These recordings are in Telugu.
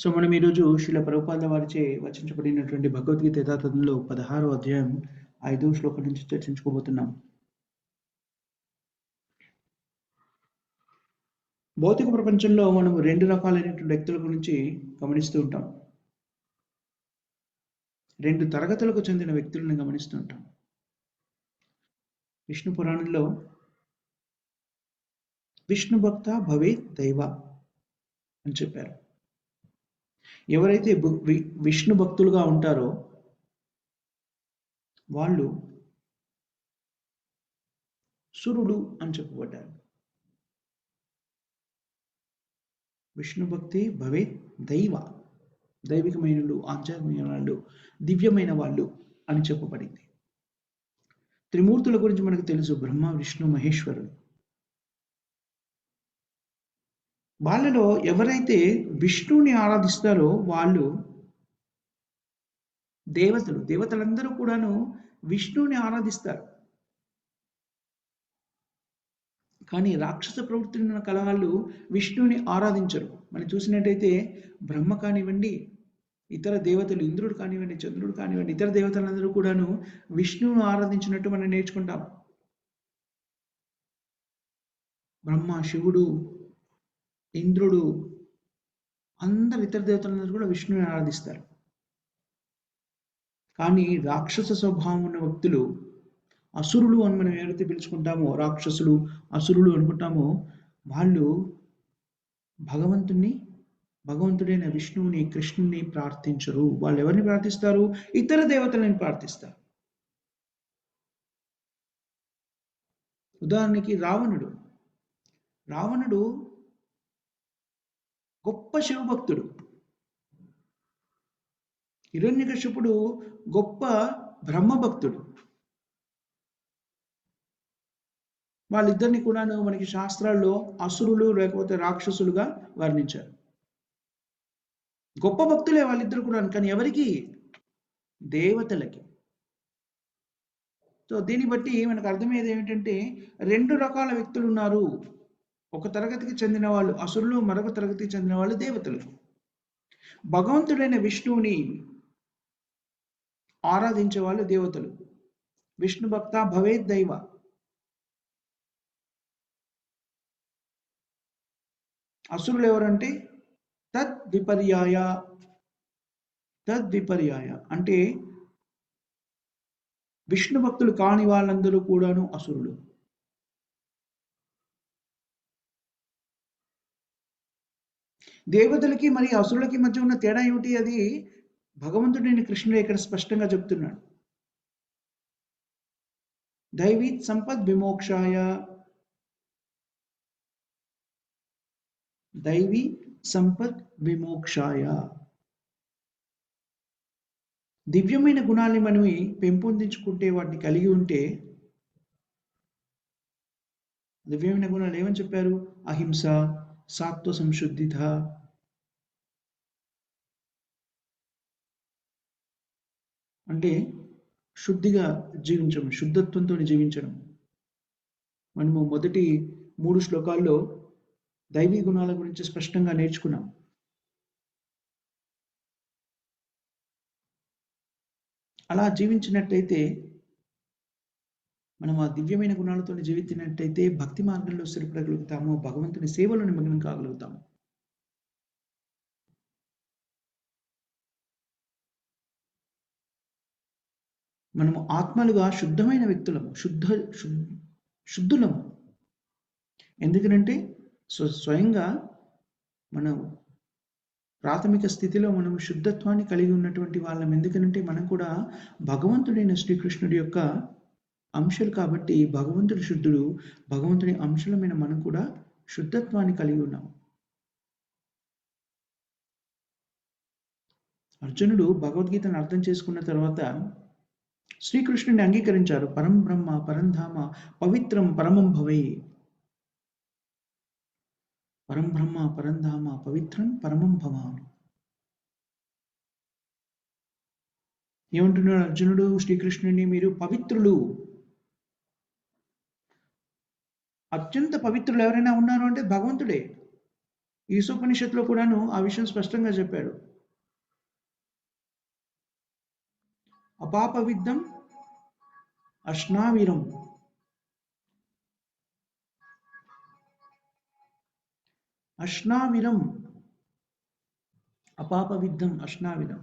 సో, మనం ఈరోజు శ్రీల ప్రభుపాద వారిచే రచించబడినటువంటి భగవద్గీత యథాతథంలో 16వ అధ్యాయం 5వ శ్లోకం నుంచి చర్చించుకోబోతున్నాం. భౌతిక ప్రపంచంలో మనం 2 రకాలైనటువంటి వ్యక్తుల గురించి గమనిస్తూ ఉంటాం. 2 తరగతులకు చెందిన వ్యక్తులను గమనిస్తూ ఉంటాం. విష్ణు పురాణంలో విష్ణు భక్త భవేత్ దైవ అని చెప్పారు. ఎవరైతే విష్ణు భక్తులుగా ఉంటారో వాళ్ళు సురుడు అని చెప్పబడ్డారు. విష్ణు భక్తి భవేత్ దైవ, దైవికమైన ఆధ్యాత్మికమైన వాళ్ళు, దివ్యమైన వాళ్ళు అని చెప్పబడింది. త్రిమూర్తుల గురించి మనకు తెలుసు, బ్రహ్మ విష్ణు మహేశ్వరుడు. వాళ్ళలో ఎవరైతే విష్ణువుని ఆరాధిస్తారో వాళ్ళు దేవతలు. దేవతలందరూ కూడాను విష్ణువుని ఆరాధిస్తారు. కానీ రాక్షస ప్రవృత్తి ఉన్న కలహాలు విష్ణువుని ఆరాధించరు. మనం చూసినట్టయితే బ్రహ్మ కానివ్వండి, ఇతర దేవతలు ఇంద్రుడు కానివ్వండి, చంద్రుడు కానివ్వండి, ఇతర దేవతలందరూ కూడాను విష్ణువును ఆరాధించినట్టు మనం నేర్చుకుంటాం. బ్రహ్మ, శివుడు, ఇంద్రుడు, అందరు ఇతర దేవతలందరూ కూడా విష్ణువుని ఆరాధిస్తారు. కానీ రాక్షస స్వభావం ఉన్న వ్యక్తులు, అసురులు అని మనం ఎవరైతే పిలుచుకుంటామో, రాక్షసులు, అసురులు అనుకుంటామో, వాళ్ళు భగవంతుడైన విష్ణువుని, కృష్ణుని ప్రార్థించరు. వాళ్ళు ఎవరిని ప్రార్థిస్తారు? ఇతర దేవతలను ప్రార్థిస్తారు. ఉదాహరణకి రావణుడు గొప్ప శివభక్తుడు. హిరణ్యకశిపుడు గొప్ప బ్రహ్మభక్తుడు. వాళ్ళిద్దరిని కూడాను మనకి శాస్త్రాల్లో అసురులు లేకపోతే రాక్షసులుగా వర్ణించారు. గొప్ప భక్తులే వాళ్ళిద్దరు కూడా, కానీ ఎవరికి? దేవతలకి. సో దీన్ని బట్టి మనకు అర్థమయ్యేది ఏమిటంటే 2 రకాల వ్యక్తులు ఉన్నారు. ఒక తరగతికి చెందిన వాళ్ళు అసురులు, మరొక తరగతికి చెందిన వాళ్ళు దేవతలు. భగవంతుడైన విష్ణువుని ఆరాధించే వాళ్ళు దేవతలు. విష్ణు భక్త భవేత్ దైవ. అసురులు ఎవరంటే తద్విపర్యాయ అంటే విష్ణు భక్తులు కాని వాళ్ళందరూ కూడాను అసురులు. దేవతలకి మరి అసురులకి మధ్య ఉన్న తేడా ఏమిటి? అది భగవంతుడైన కృష్ణుడు ఇక్కడ స్పష్టంగా చెప్తున్నాడు. దైవీ సంపద్ విమోక్షాయ, దైవీ సంపద్ విమోక్షాయ. దివ్యమైన గుణాన్ని మనం పెంపొందించుకుంటే, వాటిని కలిగి ఉంటే, దివ్యమైన గుణాలు ఏమని చెప్పారు? అహింస, సాత్వ సంశుద్ధిత, అంటే శుద్ధిగా జీవించడం, శుద్ధత్వంతో జీవించడం. మనము మొదటి 3 శ్లోకాల్లో దైవీ గుణాల గురించి స్పష్టంగా నేర్చుకున్నాం. అలా జీవించినట్టయితే, మనం ఆ దివ్యమైన గుణాలతో జీవించినట్టయితే భక్తి మార్గంలో స్థిరపడగలుగుతాము, భగవంతుని సేవలో నిమగ్నం కాగలుగుతాము. మనము ఆత్మలుగా శుద్ధమైన వ్యక్తులము, శుద్ధులము. ఎందుకనంటే స్వయంగా మనం ప్రాథమిక స్థితిలో మనం శుద్ధత్వాన్ని కలిగి ఉన్నటువంటి వాళ్ళం. ఎందుకనంటే మనం కూడా భగవంతుడైన శ్రీకృష్ణుడి యొక్క అంశాలు కాబట్టి, భగవంతుడి శుద్ధుడు, భగవంతుని అంశలమైన మనం కూడా శుద్ధత్వాన్ని కలిగి ఉన్నాం. అర్జునుడు భగవద్గీతను అర్థం చేసుకున్న తర్వాత శ్రీకృష్ణుని అంగీకరించారు. పరం బ్రహ్మ పరంధామ పవిత్రం పరమం భవే. పరం బ్రహ్మ పరంధామ పవిత్రం పరమం భవ. ఏమంటున్నాడు అర్జునుడు శ్రీకృష్ణుని? మీరు పవిత్రులు. అత్యంత పవిత్రులు ఎవరైనా ఉన్నారు అంటే భగవంతుడే. ఈశోపనిషత్తులో కూడాను ఆ విషయం స్పష్టంగా చెప్పాడు. అపాపవిద్ధం అశ్నావీరం. అశ్నావిరం, అపాపవిద్ధం అశ్నావిరం.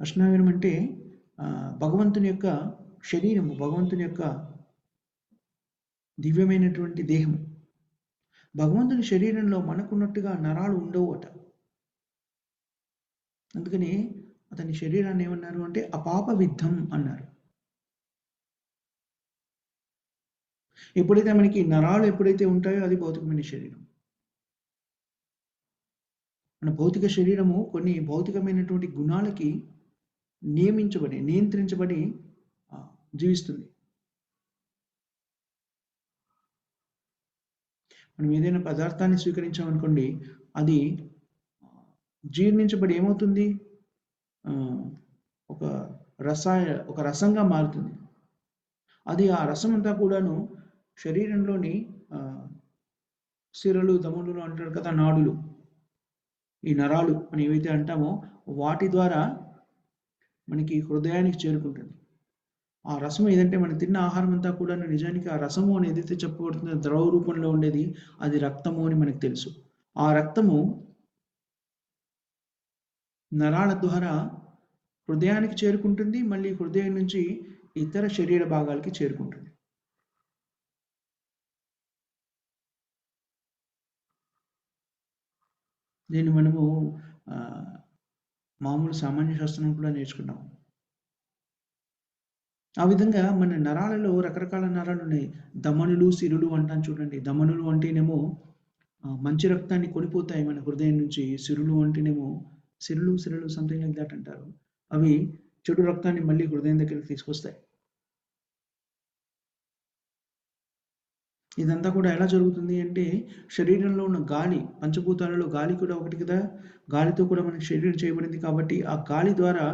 అశ్నావిరం అంటే భగవంతుని యొక్క శరీరము, భగవంతుని యొక్క దివ్యమైనటువంటి దేహము. భగవంతుని శరీరంలో మనకున్నట్టుగా నరాలు ఉండవు అట. అందుకని అతని శరీరాన్ని ఏమన్నారు అంటే అపాపవిద్ధం అన్నారు. ఎప్పుడైతే మనకి నరాలు ఎప్పుడైతే ఉంటాయో అది భౌతికమైన శరీరం. మన భౌతిక శరీరము కొన్ని భౌతికమైనటువంటి గుణాలకి నియంత్రించబడి జీవిస్తుంది. మనం ఏదైనా పదార్థాన్ని స్వీకరించామనుకోండి, అది జీర్ణించబడి ఏమవుతుంది, ఒక రసంగా మారుతుంది. అది ఆ రసం అంతా కూడాను శరీరంలోని సిరలు, దమనులు అంటారు కదా, నాడులు, ఈ నరాలు అని ఏవైతే అంటామో వాటి ద్వారా మనకి హృదయానికి చేరుకుంటుంది. ఆ రసం ఏదంటే మనం తిన్న ఆహారం అంతా కూడా నిజానికి ఆ రసము అని ఏదైతే చెప్పబడుతుందో ద్రవ రూపంలో ఉండేది అది రక్తము అని మనకు తెలుసు. ఆ రక్తము నరాల ద్వారా హృదయానికి చేరుకుంటుంది, మళ్ళీ హృదయం నుంచి ఇతర శరీర భాగాలకి చేరుకుంటుంది. దీన్ని మనము మామూలు సామాన్య శాస్త్రం కూడా నేర్చుకున్నాం. ఆ విధంగా మన నరాలలో రకరకాల నరాలు ఉన్నాయి. దమనులు, సిరులు అంటాను చూడండి. దమనులు అంటేనేమో మంచి రక్తాన్ని కొనిపోతాయి మన హృదయం నుంచి. సిరులు అంటేనేమో సిరులు సంథింగ్ లైక్ దాట్ అంటారు. అవి చెడు రక్తాన్ని మళ్ళీ హృదయం దగ్గరికి తీసుకొస్తాయి. ఇదంతా కూడా ఎలా జరుగుతుంది అంటే శరీరంలో ఉన్న గాలి, పంచభూతాలలో గాలి కూడా ఒకటి కదా, గాలితో కూడా మనకి శరీరం చేయబడింది. కాబట్టి ఆ గాలి ద్వారా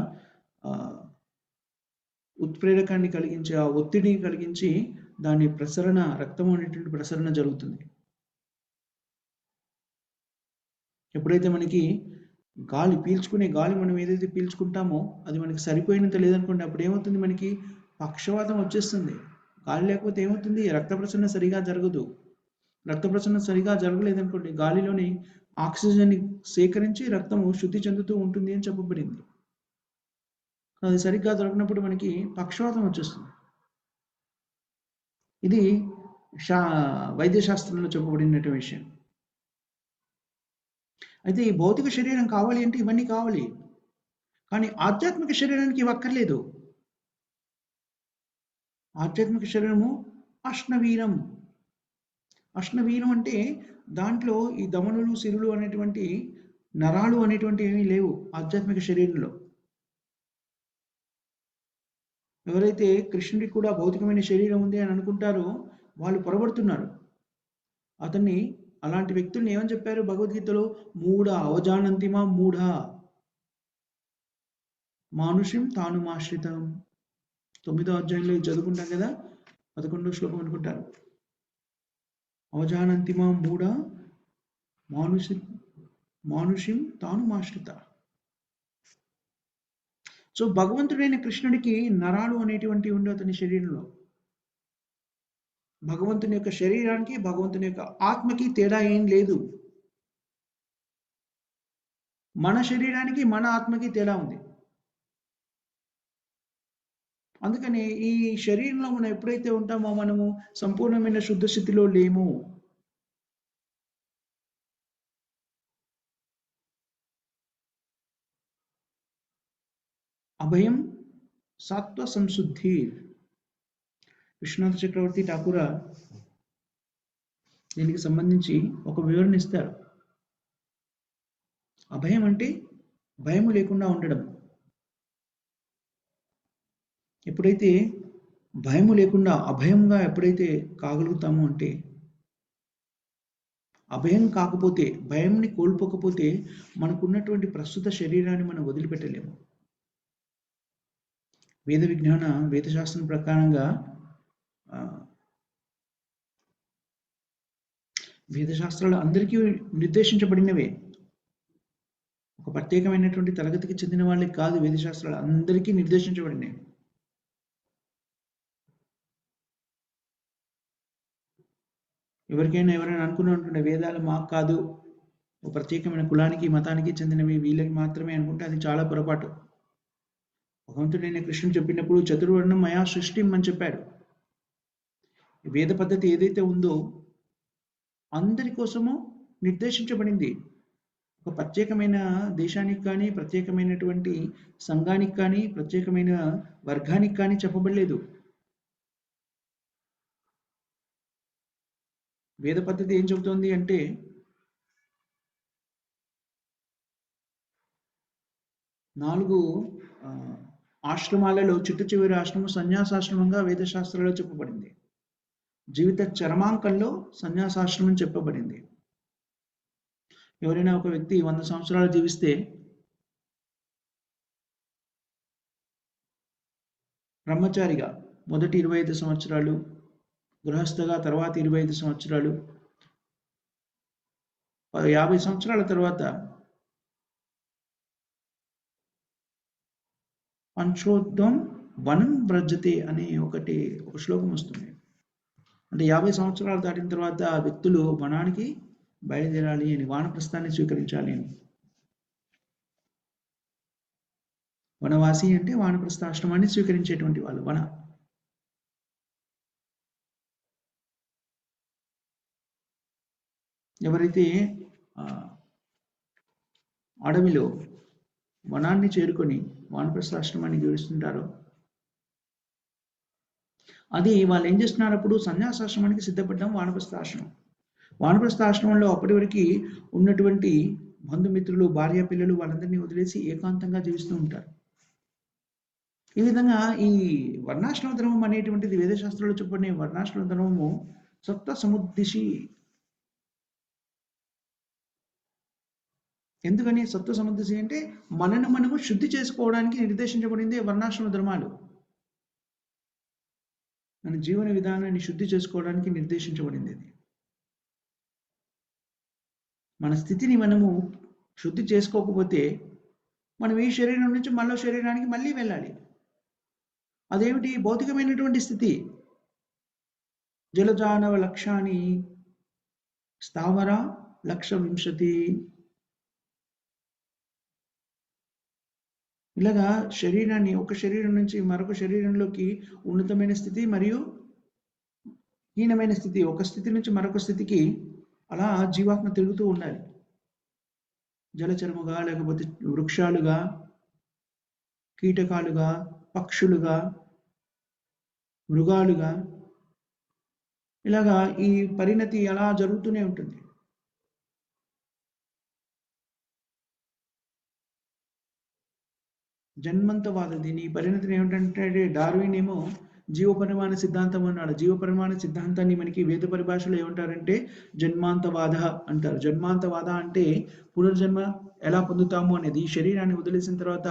ఉత్ప్రేరకాన్ని కలిగించి, ఆ ఒత్తిడిని కలిగించి దాని ప్రసరణ, రక్తం అనేటువంటి ప్రసరణ జరుగుతుంది. ఎప్పుడైతే మనకి గాలి పీల్చుకునే గాలి మనం ఏదైతే పీల్చుకుంటామో అది మనకి సరిపోయినంత లేదనుకోండి, అప్పుడు ఏమవుతుంది, మనకి పక్షవాతం వచ్చేస్తుంది. గాలి లేకపోతే ఏమవుతుంది, రక్త ప్రసరణ సరిగా జరగదు. రక్త ప్రసరణ సరిగా జరగలేదనుకోండి, గాలిలోని ఆక్సిజన్ని సేకరించి రక్తము శుద్ధి చెందుతూ ఉంటుంది అని చెప్పబడింది. అది సరిగ్గా దొరికినప్పుడు మనకి పక్షవాతం వచ్చేస్తుంది. ఇది వైద్యశాస్త్రంలో చెప్పబడినటువంటి విషయం. అయితే ఈ భౌతిక శరీరం కావాలి అంటే ఇవన్నీ కావాలి, కానీ ఆధ్యాత్మిక శరీరానికి ఇవి అక్కర్లేదు. ఆధ్యాత్మిక శరీరము అశ్నవీరం. అశ్నవీరం అంటే దాంట్లో ఈ దమనులు, సిరులు అనేటువంటి నరాలు అనేటువంటి ఏమీ లేవు ఆధ్యాత్మిక శరీరంలో. ఎవరైతే కృష్ణుడికి కూడా భౌతికమైన శరీరం ఉంది అని అనుకుంటారో వాళ్ళు పొరబడుతున్నారు. అతన్ని, అలాంటి వ్యక్తుల్ని ఏమని చెప్పారు భగవద్గీతలో? మూఢ అవజానంతిమా మూఢ మానుషం తానుమాశ్రితం. 9వ అధ్యాయంలో చదువుకుంటాం కదా, 11వ శ్లోకం అనుకుంటారు. అవజానంతిమా మూఢ మానుషిం తానుమాశ్రిత. సో భగవంతుడైన కృష్ణుడికి నరాలు అనేటువంటివి ఉండే అతని శరీరంలో. భగవంతుని యొక్క శరీరానికి, భగవంతుని యొక్క ఆత్మకి తేడా ఏం లేదు. మన శరీరానికి, మన ఆత్మకి తేడా ఉంది. అందుకని ఈ శరీరంలో మనం ఎప్పుడైతే ఉంటామో మనము సంపూర్ణమైన శుద్ధ స్థితిలో లేము. అభయం సాత్వ సంశుద్ధి. విశ్వనాథ చక్రవర్తి ఠాకూర దీనికి సంబంధించి ఒక వివరణ ఇస్తారు. అభయం అంటే భయము లేకుండా ఉండడం. ఎప్పుడైతే భయము లేకుండా అభయంగా ఎప్పుడైతే కాగలుగుతామో అంటే, అభయం కాకపోతే, భయంని కోల్పోకపోతే మనకున్నటువంటి ప్రస్తుత శరీరాన్ని మనం వదిలిపెట్టలేము. వేదశాస్త్రం ప్రకారంగా వేదశాస్త్రాలు అందరికీ నిర్దేశించబడినవే. ఒక ప్రత్యేకమైనటువంటి తరగతికి చెందిన వాళ్ళకి కాదు, వేదశాస్త్రాలు అందరికీ నిర్దేశించబడినవి. ఎవరైనా అనుకుంటుంటే వేదాలు మాకు కాదు, ఒక ప్రత్యేకమైన కులానికి మతానికి చెందినవి వీళ్ళకి మాత్రమే అనుకుంటే అది చాలా పొరపాటు. భగవంతుడైన కృష్ణుడు చెప్పినప్పుడు చతుర్వర్ణం మయా సృష్టిం అని చెప్పాడు. వేద పద్ధతి ఏదైతే ఉందో అందరి కోసము నిర్దేశించబడింది. ఒక ప్రత్యేకమైన దేశానికి కానీ, ప్రత్యేకమైనటువంటి సంఘానికి కానీ, ప్రత్యేకమైన వర్గానికి కానీ చెప్పబడలేదు. వేద పద్ధతి ఏం చెబుతోంది అంటే నాలుగు ఆశ్రమాలలో చిట్ట చివరి ఆశ్రమం సన్యాసాశ్రమంగా వేదశాస్త్రాల్లో చెప్పబడింది. జీవిత చరమాంకంలో సన్యాసాశ్రమం చెప్పబడింది. ఎవరైనా ఒక వ్యక్తి 100 సంవత్సరాలు జీవిస్తే బ్రహ్మచారిగా మొదటి 25 సంవత్సరాలు, గృహస్థగా తర్వాత 25 సంవత్సరాలు, 50 సంవత్సరాల తర్వాత పంచోద్ధం వనం వ్రజతే అనే ఒక శ్లోకం వస్తుంది. అంటే 50 సంవత్సరాలు దాటిన తర్వాత వ్యక్తులు వనానికి బయలుదేరాలి అని, వానప్రస్థాన్ని స్వీకరించాలి అని. వనవాసి అంటే వానప్రస్థాశ్రమాన్ని స్వీకరించేటువంటి వాళ్ళు. ఎవరైతే అడవిలో వనాన్ని చేరుకొని వానప్రస్థాశ్రమాన్ని జీవిస్తుంటారో అది వాళ్ళు ఏం చేస్తున్నారు, అప్పుడు సన్యాసాశ్రమానికి సిద్ధపడ్డం వానప్రస్థాశ్రమం. వానప్రస్థాశ్రమంలో అప్పటి వరకు ఉన్నటువంటి బంధుమిత్రులు, భార్య పిల్లలు వాళ్ళందరినీ వదిలేసి ఏకాంతంగా జీవిస్తూ ఉంటారు. ఈ విధంగా ఈ వర్ణాశ్రమ ధర్మం అనేటువంటిది వేదశాస్త్రంలో చెప్పబడిన వర్ణాశ్రమ ధర్మము సప్త సముద్దిశి. ఎందుకని సత్వ సముద్దిశి అంటే మనము శుద్ధి చేసుకోవడానికి నిర్దేశించబడింది వర్ణాశ్రమ ధర్మాలు. మన జీవన విధానాన్ని శుద్ధి చేసుకోవడానికి నిర్దేశించబడింది. మన స్థితిని మనము శుద్ధి చేసుకోకపోతే మనం ఈ శరీరం నుంచి మళ్ళీ శరీరానికి మళ్ళీ వెళ్ళాలి. అదేమిటి? భౌతికమైనటువంటి స్థితి. జలజానవ లక్షాన్ని స్థావర లక్ష వింశతి. ఇలాగా శరీరాన్ని ఒక శరీరం నుంచి మరొక శరీరంలోకి ఉన్నతమైన స్థితి మరియు హీనమైన స్థితి, ఒక స్థితి నుంచి మరొక స్థితికి అలా జీవాత్మ తిరుగుతూ ఉండాలి. జలచరముగా, లేకపోతే వృక్షాలుగా, కీటకాలుగా, పక్షులుగా, మృగాలుగా, ఇలాగా ఈ పరిణతి అలా జరుగుతూనే ఉంటుంది. జన్మంతవాద దీని పరిణతిని ఏమిటంటే డార్విన్ ఏమో జీవపరిమాణ సిద్ధాంతం అన్నాడు. జీవపరిమాణ సిద్ధాంతాన్ని మనకి వేద పరిభాషలో ఏమంటారంటే జన్మాంతవాద అంటారు. జన్మాంతవాద అంటే పునర్జన్మ ఎలా పొందుతాము అనేది. ఈ శరీరాన్ని వదిలేసిన తర్వాత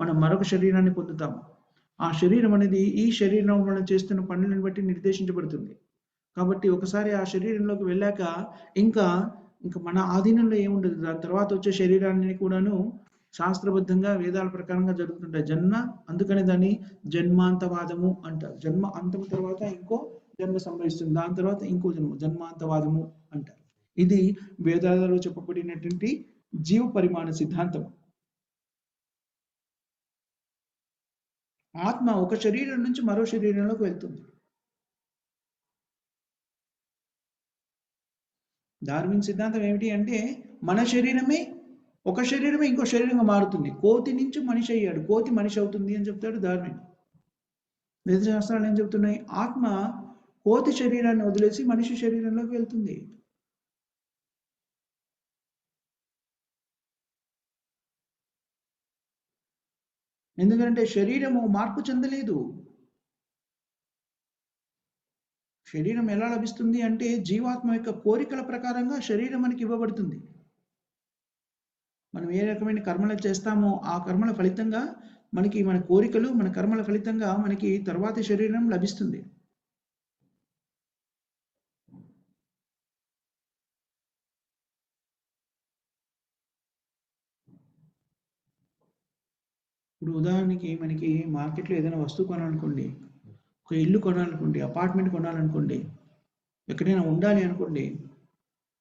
మనం మరొక శరీరాన్ని పొందుతాము. ఆ శరీరం అనేది ఈ శరీరం మనం చేస్తున్న పనులను బట్టి నిర్దేశించబడుతుంది. కాబట్టి ఒకసారి ఆ శరీరంలోకి వెళ్ళాక ఇంకా మన ఆధీనంలో ఏముండదు. దాని తర్వాత వచ్చే శరీరాన్ని కూడాను శాస్త్రబద్ధంగా వేదాల ప్రకారంగా జరుగుతుంటాయి. అందుకని దాన్ని జన్మాంతవాదము అంటారు. జన్మ అంతం తర్వాత ఇంకో జన్మ సంభవిస్తుంది, దాని తర్వాత ఇంకో జన్మాంతవాదము అంటారు. ఇది వేదాలలో చెప్పబడినటువంటి జీవ పరిమాణ సిద్ధాంతం. ఆత్మ ఒక శరీరం నుంచి మరో శరీరంలోకి వెళ్తుంది. డార్విన్ సిద్ధాంతం ఏమిటి అంటే మన శరీరమే ఒక శరీరమే ఇంకో శరీరంగా మారుతుంది. కోతి నుంచి మనిషి అయ్యాడు, కోతి మనిషి అవుతుంది అని చెప్తాడు డార్విన్. వేదశాస్త్రాలు ఏం చెప్తున్నాయి? ఆత్మ కోతి శరీరాన్ని వదిలేసి మనిషి శరీరంలోకి వెళ్తుంది. ఎందుకంటే శరీరము మార్పు చెందలేదు. శరీరం ఎలా లభిస్తుంది అంటే జీవాత్మ యొక్క కోరికల ప్రకారంగా శరీరం మనకి ఇవ్వబడుతుంది. మనం ఏ రకమైన కర్మలు చేస్తామో ఆ కర్మల ఫలితంగా మనకి మన కోరికలు, మన కర్మల ఫలితంగా మనకి తర్వాతి శరీరం లభిస్తుంది. ఇప్పుడు ఉదాహరణకి మనకి మార్కెట్లో ఏదైనా వస్తువు కొనాలనుకోండి, ఒక ఇల్లు కొనాలనుకోండి, అపార్ట్మెంట్ కొనాలనుకోండి, ఎక్కడైనా ఉండాలి అనుకోండి,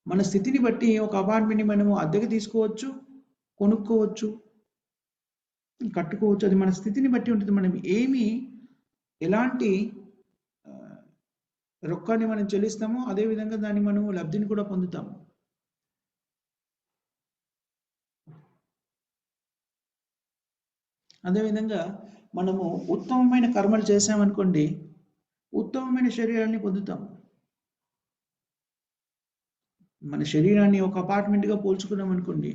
మన స్థితిని బట్టి ఒక అపార్ట్మెంట్ని మనము అద్దెకు తీసుకోవచ్చు, కొనుక్కోవచ్చు, కట్టుకోవచ్చు. అది మన స్థితిని బట్టి ఉంటుంది. మనం ఎలాంటి రొక్కాన్ని మనం చెల్లిస్తామో అదే విధంగా దాన్ని మనము లబ్ధిని కూడా పొందుతాము. అదేవిధంగా మనము ఉత్తమమైన కర్మలు చేసామనుకోండి, ఉత్తమమైన శరీరాన్ని పొందుతాము. మన శరీరాన్ని ఒక అపార్ట్మెంట్గా పోల్చుకున్నాం అనుకోండి,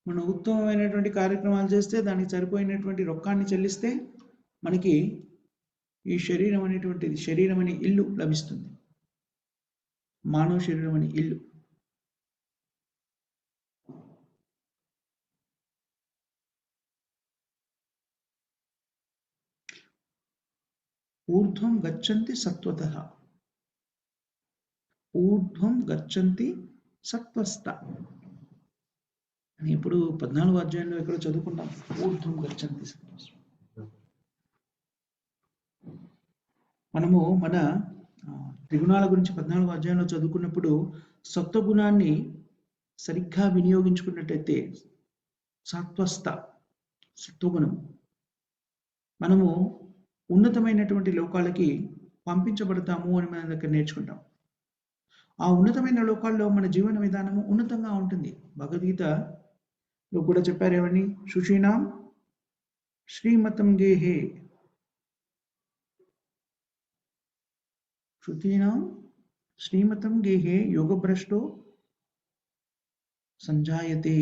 మనం ఉత్తమమైనటువంటి కార్యక్రమాలు చేస్తే దానికి సరిపోయినటువంటి రొక్కాన్ని చెల్లిస్తే మనకి ఈ శరీరం అనే ఇల్లు లభిస్తుంది. మానవ శరీరం అనే ఇల్లు. ఊర్ధ్వం గచ్చంతి సత్వతః, ఊర్ధ్వం గచ్చంతి సత్వస్థ అని ఇప్పుడు 14వ అధ్యాయంలో ఎక్కడో చదువుకుంటాం. ఊర్ధ్వం గచ్చంతి సత్వస్థ. మనము మన త్రిగుణాల గురించి 14వ అధ్యాయంలో చదువుకున్నప్పుడు సత్వగుణాన్ని సరిగ్గా వినియోగించుకున్నట్టయితే సత్వగుణం మనము ఉన్నతమైనటువంటి లోకాలకి పంపించబడతాము అని మనం దగ్గర నేర్చుకుంటాం. ఆ ఉన్నతమైన లోకాల్లో మన జీవన విధానము ఉన్నతంగా ఉంటుంది. భగవద్గీతలో కూడా చెప్పారు ఏమని? శుచీనాం శ్రీమతం గేహే, శృతీనాం శ్రీమతం గేహే యోగభ్రష్టో సంజాయతే.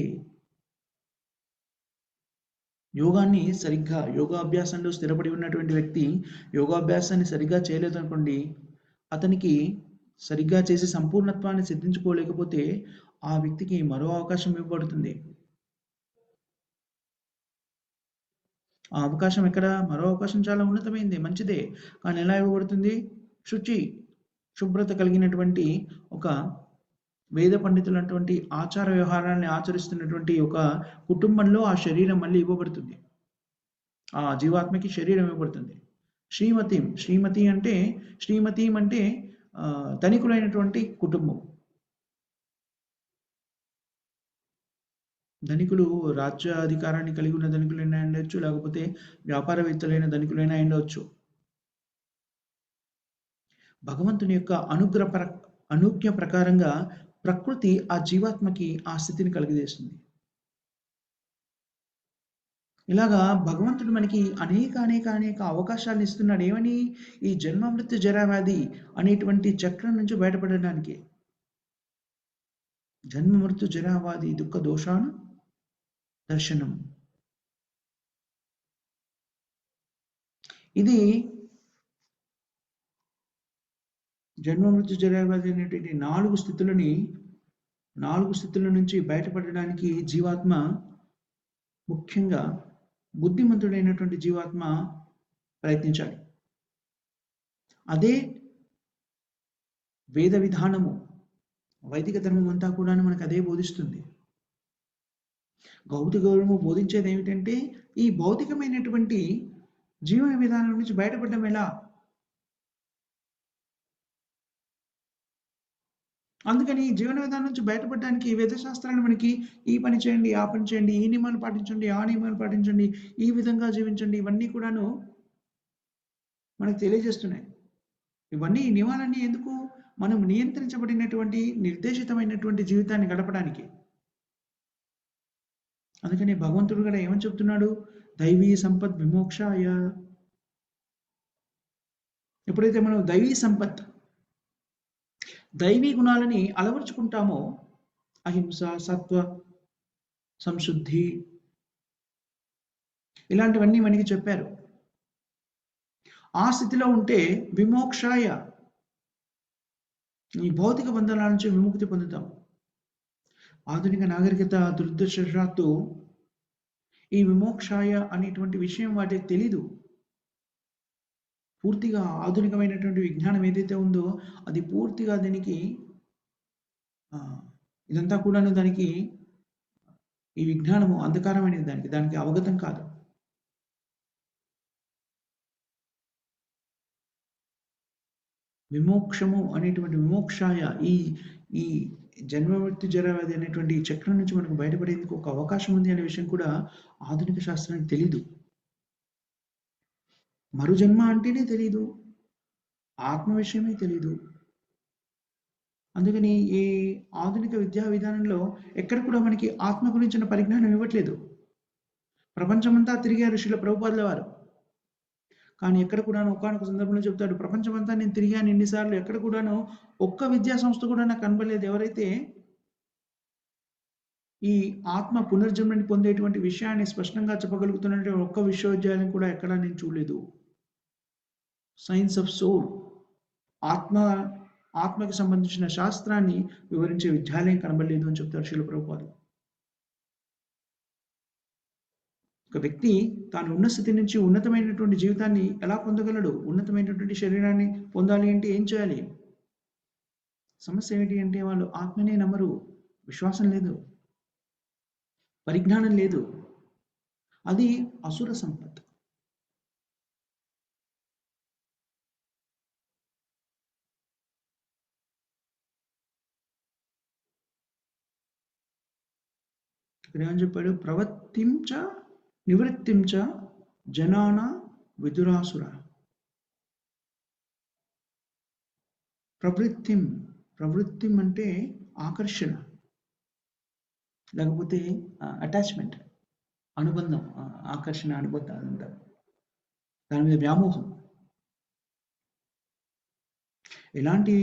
యోగాభ్యాసంలో స్థిరపడి ఉన్నటువంటి వ్యక్తి యోగాభ్యాసాన్ని సరిగ్గా చేయలేదు అనుకోండి, అతనికి సరిగ్గా చేసి సంపూర్ణత్వాన్ని సిద్ధించుకోలేకపోతే ఆ వ్యక్తికి మరో అవకాశం ఇవ్వబడుతుంది. ఆ అవకాశం మరో అవకాశం చాలా ఉన్నతమైంది, మంచిదే. కానీ ఎలా ఇవ్వబడుతుంది? శుభ్రత కలిగినటువంటి ఒక వేద పండితులటువంటి ఆచార వ్యవహారాన్ని ఆచరిస్తున్నటువంటి ఒక కుటుంబంలో ఆ శరీరం మళ్ళీ ఇవ్వబడుతుంది. ఆ జీవాత్మకి శరీరం ఇవ్వబడుతుంది. శ్రీమతి అంటే ధనికులైనటువంటి కుటుంబం. ధనికులు రాజ్యాధికారాన్ని కలిగి ఉన్న ధనికులైనా ఉండొచ్చు, లేకపోతే వ్యాపారవేత్తలైన ధనికులైనా ఉండవచ్చు. భగవంతుని యొక్క అనుజ్ఞ ప్రకారంగా ప్రకృతి ఆ జీవాత్మకి ఆ స్థితిని కలిగజేస్తుంది. ఇలాగా భగవంతుడు మనకి అనేక అవకాశాలను ఇస్తున్నాడు. ఏమని? ఈ జన్మ మృత్యు జరావ్యాధి అనేటువంటి చక్రం నుంచి బయటపడడానికి. జన్మ మృత్యు జరావ్యాధి దుఃఖ దోషాను దర్శనం. ఇది జన్మ మృత్యు జరావ్యాధి అనేటువంటి 4 స్థితుల నుంచి బయటపడడానికి జీవాత్మ, ముఖ్యంగా బుద్ధిమంతుడైనటువంటి జీవాత్మ ప్రయత్నించాలి. అదే వేద విధానము, వైదిక ధర్మం అంతా కూడా మనకు అదే బోధిస్తుంది. భౌతిక ధర్మము బోధించేది ఏమిటంటే ఈ భౌతికమైనటువంటి జీవన విధానం నుంచి బయటపడడం ఎలా. అందుకని జీవన విధానం నుంచి బయటపడడానికి వేదశాస్త్రాలు మనకి ఈ పని చేయండి, ఆ పని చేయండి, ఈ నియమాలు పాటించండి, ఆ నియమాలు పాటించండి, ఈ విధంగా జీవించండి, ఇవన్నీ కూడాను మనకు తెలియజేస్తున్నాయి. ఈ నియమాలన్నీ ఎందుకు? మనం నియంత్రించబడినటువంటి నిర్దేశితమైనటువంటి జీవితాన్ని గడపడానికి. అందుకని భగవంతుడు కూడా ఏమని చెప్తున్నాడు? దైవీ సంపత్ విమోక్షాయ. ఎప్పుడైతే మనం దైవీ గుణాలని అలవర్చుకుంటామో, అహింస, సత్వ, సంశుద్ధి, ఇలాంటివన్నీ మనకి చెప్పారు. ఆ స్థితిలో ఉంటే విమోక్షాయ, ఈ భౌతిక బంధనాల నుంచి విముక్తి పొందుతాం. ఆధునిక నాగరికత దురదృష్టవశాత్తు ఈ విమోక్షాయ అనేటువంటి విషయం వాటికి తెలీదు. పూర్తిగా ఆధునికమైనటువంటి విజ్ఞానం ఏదైతే ఉందో అది పూర్తిగా దానికి ఇదంతా కూడా దానికి ఈ విజ్ఞానము అంధకారమైనది, దానికి అవగతం కాదు. విమోక్షము అనేటువంటి విమోక్షాయ ఈ ఈ జన్మ మృత్యు జరావ్యాధి అనేటువంటి ఈ చక్రం నుంచి మనకు బయటపడేందుకు ఒక అవకాశం ఉంది అనే విషయం కూడా ఆధునిక శాస్త్రానికి తెలీదు. మరుజన్మ అంటేనే తెలీదు. ఆత్మ విషయమే తెలీదు. అందుకని ఈ ఆధునిక విద్యా విధానంలో ఎక్కడ కూడా మనకి ఆత్మ గురించిన పరిజ్ఞానం ఇవ్వట్లేదు. ప్రపంచమంతా తిరిగారు శ్రీల ప్రభుపాదుల వారు. కానీ ఎక్కడ కూడాను ఒకానొక సందర్భంలో చెప్తాడు, ప్రపంచమంతా నేను తిరిగాను ఎన్నిసార్లు, ఎక్కడ కూడాను ఒక్క విద్యా సంస్థ కూడా నాకు కనబడలేదు. ఎవరైతే ఈ ఆత్మ పునర్జన్మని పొందేటువంటి విషయాన్ని స్పష్టంగా చెప్పగలుగుతున్నటువంటి ఒక్క విశ్వవిద్యాలయం కూడా ఎక్కడా నేను చూడలేదు. సైన్స్ ఆఫ్ సోల్, ఆత్మకి సంబంధించిన శాస్త్రాన్ని వివరించే విద్యాలయం కనబడలేదు అని చెప్తారు శ్రీల ప్రభుపాదులు. ఒక వ్యక్తి తాను ఉన్న స్థితి నుంచి ఉన్నతమైనటువంటి జీవితాన్ని ఎలా పొందగలడు? ఉన్నతమైనటువంటి శరీరాన్ని పొందాలి అంటే ఏం చేయాలి? సమస్య ఏంటి అంటే వాళ్ళు ఆత్మనే నమ్మరు, విశ్వాసం లేదు, పరిజ్ఞానం లేదు. అది అసుర సంపత్. ఇక్కడ ఏమని చెప్పాడు? ప్రవృత్తించ నివృత్తించ జనాన విదురాసుర. ప్రవృత్తిం అంటే ఆకర్షణ, లేకపోతే అటాచ్మెంట్, అనుబంధం, ఆకర్షణ, అనుబంధం అంటారు. దాని మీద వ్యామోహం. ఇలాంటి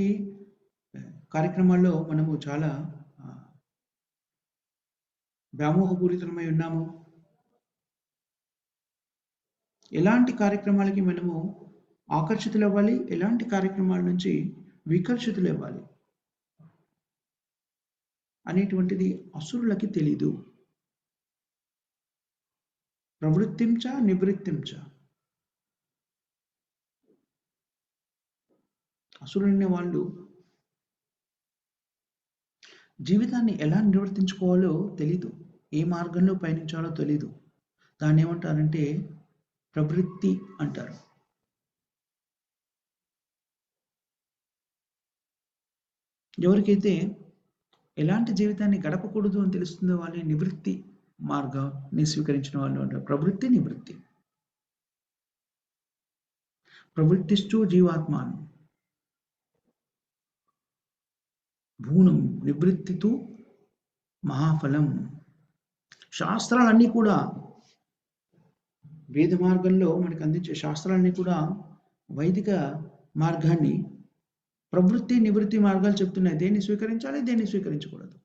కార్యక్రమాల్లో మనము చాలా వ్యామోహపూరితమై ఉన్నాము. ఎలాంటి కార్యక్రమాలకి మనము ఆకర్షితులు అవ్వాలి, ఎలాంటి కార్యక్రమాల నుంచి వికర్షితులు అవ్వాలి అనేటువంటిది అసురులకి తెలీదు. ప్రవృత్తించ నివృత్తించ. అసురులైన వాళ్ళు జీవితాన్ని ఎలా నిర్వర్తించుకోవాలో తెలీదు, ఏ మార్గంలో పయనించాలో తెలీదు. దాన్ని ఏమంటారంటే ప్రవృత్తి అంటారు. ఎవరికైతే ఎలాంటి జీవితాన్ని గడపకూడదు అని తెలుస్తుందో వాళ్ళని నివృత్తి మార్గాన్ని స్వీకరించిన వాళ్ళు అంటారు. ప్రవృత్తి, నివృత్తి. ప్రవృత్తిస్తూ జీవాత్మాను భూనం నివృత్తితో మహాఫలం. శాస్త్రాలన్నీ కూడా, వేద మార్గంలో మనకు అందించే శాస్త్రాలన్నీ కూడా వైదిక మార్గాన్ని, ప్రవృత్తి నివృత్తి మార్గాలు చెప్తున్నాయి. దేన్ని స్వీకరించాలి, దేన్ని స్వీకరించకూడదు.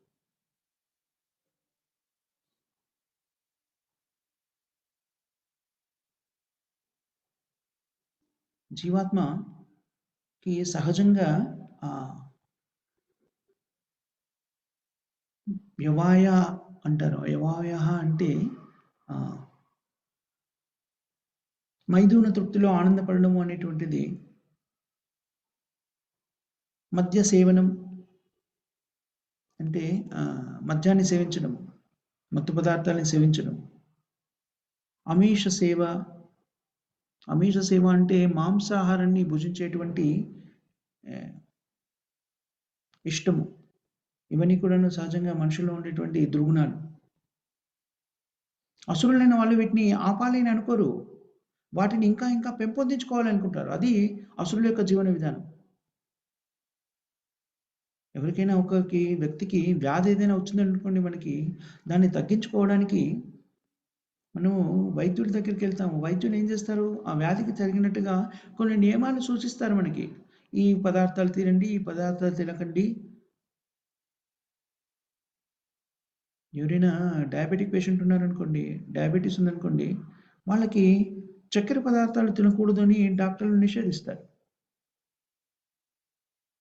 జీవాత్మకి సహజంగా వ్యవాయ అంటారు. వ్యవాయ అంటే మైథున తృప్తిలో ఆనందపడము అనేటువంటిది. మద్య సేవనం అంటే మద్యాన్ని సేవించడం, మత్తు పదార్థాలను సేవించడం. అమీష సేవ అంటే మాంసాహారాన్ని భుజించేటువంటి ఇష్టము. ఇవన్నీ కూడా సహజంగా మనుషుల్లో ఉండేటువంటి దుర్గుణాలు. అసురులైన వాళ్ళు వీటిని ఆపాలని అనుకోరు, వాటిని ఇంకా ఇంకా పెంపొందించుకోవాలనుకుంటారు. అది అసురుల యొక్క జీవన విధానం. ఎవరికైనా వ్యక్తికి వ్యాధి ఏదైనా వచ్చిందనుకోండి, మనకి దాన్ని తగ్గించుకోవడానికి మనము వైద్యుడి దగ్గరికి వెళ్తాము. వైద్యులు ఏం చేస్తారు? ఆ వ్యాధికి తగినట్టుగా కొన్ని నియమాలు సూచిస్తారు మనకి. ఈ పదార్థాలు తినండి, ఈ పదార్థాలు తినకండి. ఎవరైనా డయాబెటిక్ పేషెంట్ ఉన్నారనుకోండి, డయాబెటీస్ ఉందనుకోండి, వాళ్ళకి చక్కెర పదార్థాలు తినకూడదు అని డాక్టర్లు నిషేధిస్తారు.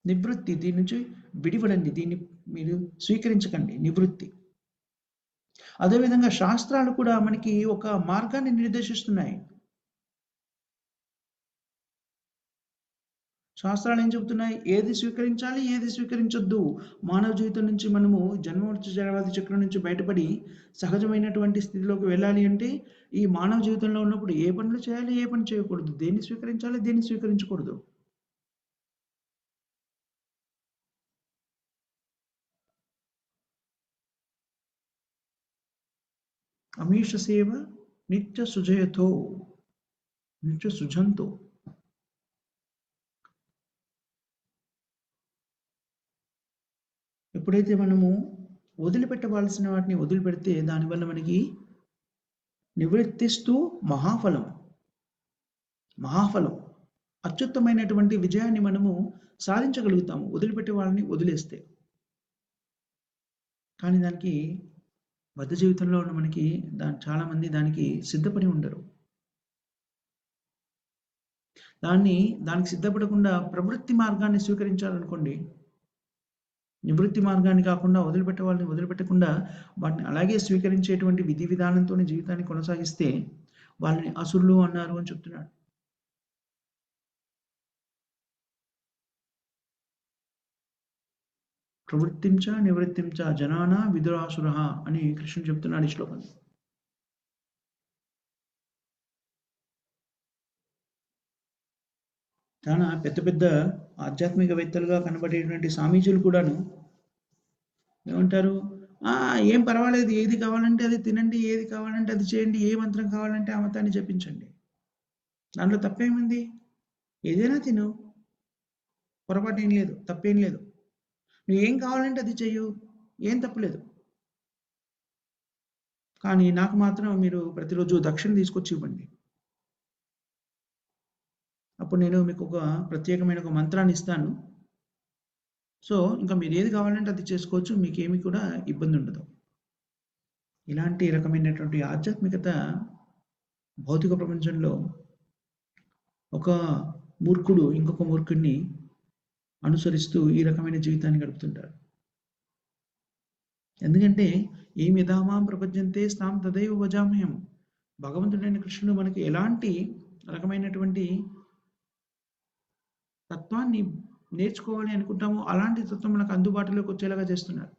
నివృత్తి, దీని నుంచి విడిపడండి, దీన్ని మీరు స్వీకరించకండి, నివృత్తి. అదేవిధంగా శాస్త్రాలు కూడా మనకి ఒక మార్గాన్ని నిర్దేశిస్తున్నాయి. శాస్త్రాలు ఏం చెబుతున్నాయి? ఏది స్వీకరించాలి, ఏది స్వీకరించొద్దు. మానవ జీవితం నుంచి మనము జన్మ మృత్యు జరవ్యాధి చక్రం నుంచి బయటపడి సహజమైనటువంటి స్థితిలోకి వెళ్ళాలి అంటే ఈ మానవ జీవితంలో ఉన్నప్పుడు ఏ పనులు చేయాలి, ఏ పని చేయకూడదు, దేన్ని స్వీకరించాలి, దేన్ని స్వీకరించకూడదు. అమీష సేవ నిత్య సుజయతో నిత్య సుజంతో. ఎప్పుడైతే మనము వదిలిపెట్టవలసిన వాటిని వదిలిపెడితే దానివల్ల మనకి నివృత్తిస్తూ మహాఫలం మహాఫలం అత్యుత్తమైనటువంటి విజయాన్ని మనము సాధించగలుగుతాము వదిలిపెట్టే వాళ్ళని వదిలేస్తే. కానీ దానికి బద్ధ జీవితంలో ఉన్న మనకి చాలా మంది దానికి సిద్ధపడి ఉండరు. దానికి సిద్ధపడకుండా ప్రవృత్తి మార్గాన్ని స్వీకరించాలనుకోండి, నివృత్తి మార్గాన్ని కాకుండా వదిలిపెట్టే వాళ్ళని వదిలిపెట్టకుండా వాటిని అలాగే స్వీకరించేటువంటి విధి విధానంతోనే జీవితాన్ని కొనసాగిస్తే వాళ్ళని అసురులు అన్నారు అని చెప్తున్నాడు. ప్రవృత్తించ నివృత్తించ జనాన విదురాసుర అని కృష్ణుడు చెప్తున్నాడు ఈ శ్లోకంలో. చాలా పెద్ద పెద్ద ఆధ్యాత్మికవేత్తలుగా కనబడేటువంటి స్వామీజీలు కూడాను ఏమంటారు? ఏం పర్వాలేదు, ఏది కావాలంటే అది తినండి, ఏది కావాలంటే అది చేయండి, ఏ మంత్రం కావాలంటే ఆ మతాన్ని జపించండి, దాంట్లో తప్పేముంది, ఏదైనా తిను, పొరపాటు ఏం లేదు, తప్పేం లేదు, నువ్వు ఏం కావాలంటే అది చెయ్యు, ఏం తప్పులేదు. కానీ నాకు మాత్రం మీరు ప్రతిరోజు దక్షిణ తీసుకొచ్చి ఇవ్వండి, అప్పుడు నేను మీకు ఒక ప్రత్యేకమైన ఒక మంత్రాన్ని ఇస్తాను. సో ఇంకా మీరు ఏది కావాలంటే అది చేసుకోవచ్చు, మీకేమి కూడా ఇబ్బంది ఉండదు. ఇలాంటి రకమైనటువంటి ఆధ్యాత్మికత భౌతిక ప్రపంచంలో ఒక మూర్ఖుడు ఇంకొక మూర్ఖుడిని అనుసరిస్తూ ఈ రకమైన జీవితాన్ని గడుపుతుంటారు. ఎందుకంటే ఏమి యథామాం ప్రపంచంతే స్థాం తదైవ భజామ్యహం. భగవంతుడైన కృష్ణుడు మనకి ఎలాంటి రకమైనటువంటి తత్వాన్ని నేర్చుకోవాలి అనుకుంటామో అలాంటి తత్వం మనకు అందుబాటులోకి వచ్చేలాగా చేస్తున్నారు.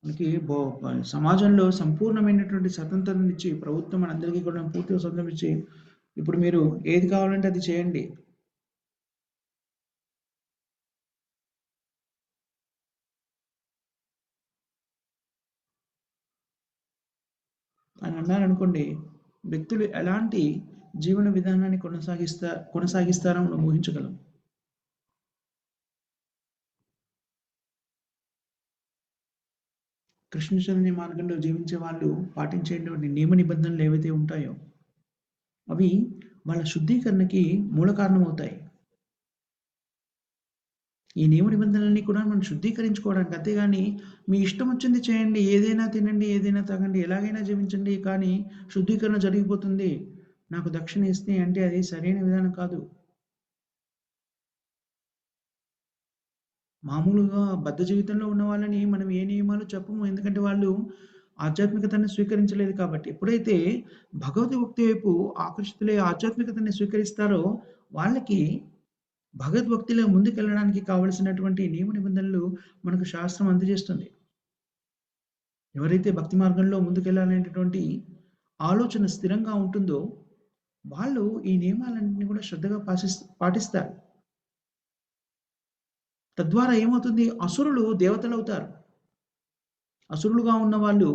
మనకి సమాజంలో సంపూర్ణమైనటువంటి స్వతంత్రం ఇచ్చి ప్రభుత్వం మనందరికీ కూడా పూర్తిగా స్వతంత్రం ఇచ్చి ఇప్పుడు మీరు ఏది కావాలంటే అది చేయండి అని అన్నారనుకోండి, వ్యక్తులు ఎలాంటి జీవన విధానాన్ని కొనసాగిస్తారో మనం ఊహించగలం. కృష్ణ మార్గంలో జీవించే వాళ్ళు పాటించేటువంటి నియమ నిబంధనలు ఏవైతే ఉంటాయో అవి వాళ్ళ శుద్ధీకరణకి మూల కారణమవుతాయి. ఈ నియమ నిబంధనలన్నీ కూడా మనం శుద్ధీకరించుకోవడానికి, అంతేగాని మీ ఇష్టం వచ్చింది చేయండి, ఏదైనా తినండి, ఏదైనా తాగండి, ఎలాగైనా జీవించండి, కానీ శుద్ధీకరణ జరిగిపోతుంది, నాకు దక్షిణ ఇస్తే అంటే అది సరైన విధానం కాదు. మామూలుగా బద్ధ జీవితంలో ఉన్న వాళ్ళని మనం ఏ నియమాలు చెప్పము. ఎందుకంటే వాళ్ళు ఆధ్యాత్మికతను స్వీకరించలేదు కాబట్టి. ఎప్పుడైతే భగవద్భక్తి వైపు ఆకర్షితులై ఆధ్యాత్మికతని స్వీకరిస్తారో వాళ్ళకి భగవద్భక్తిలో ముందుకెళ్ళడానికి కావలసినటువంటి నియమ నిబంధనలు మనకు శాస్త్రం అందజేస్తుంది. ఎవరైతే భక్తి మార్గంలో ముందుకెళ్ళాలనేటటువంటి ఆలోచన స్థిరంగా ఉంటుందో వాళ్ళు ఈ నియమాలన్నింటినీ కూడా శ్రద్ధగా పాటిస్తారు. తద్వారా ఏమవుతుంది? అసురులు దేవతలవుతారు. అసురులుగా ఉన్న వాళ్ళు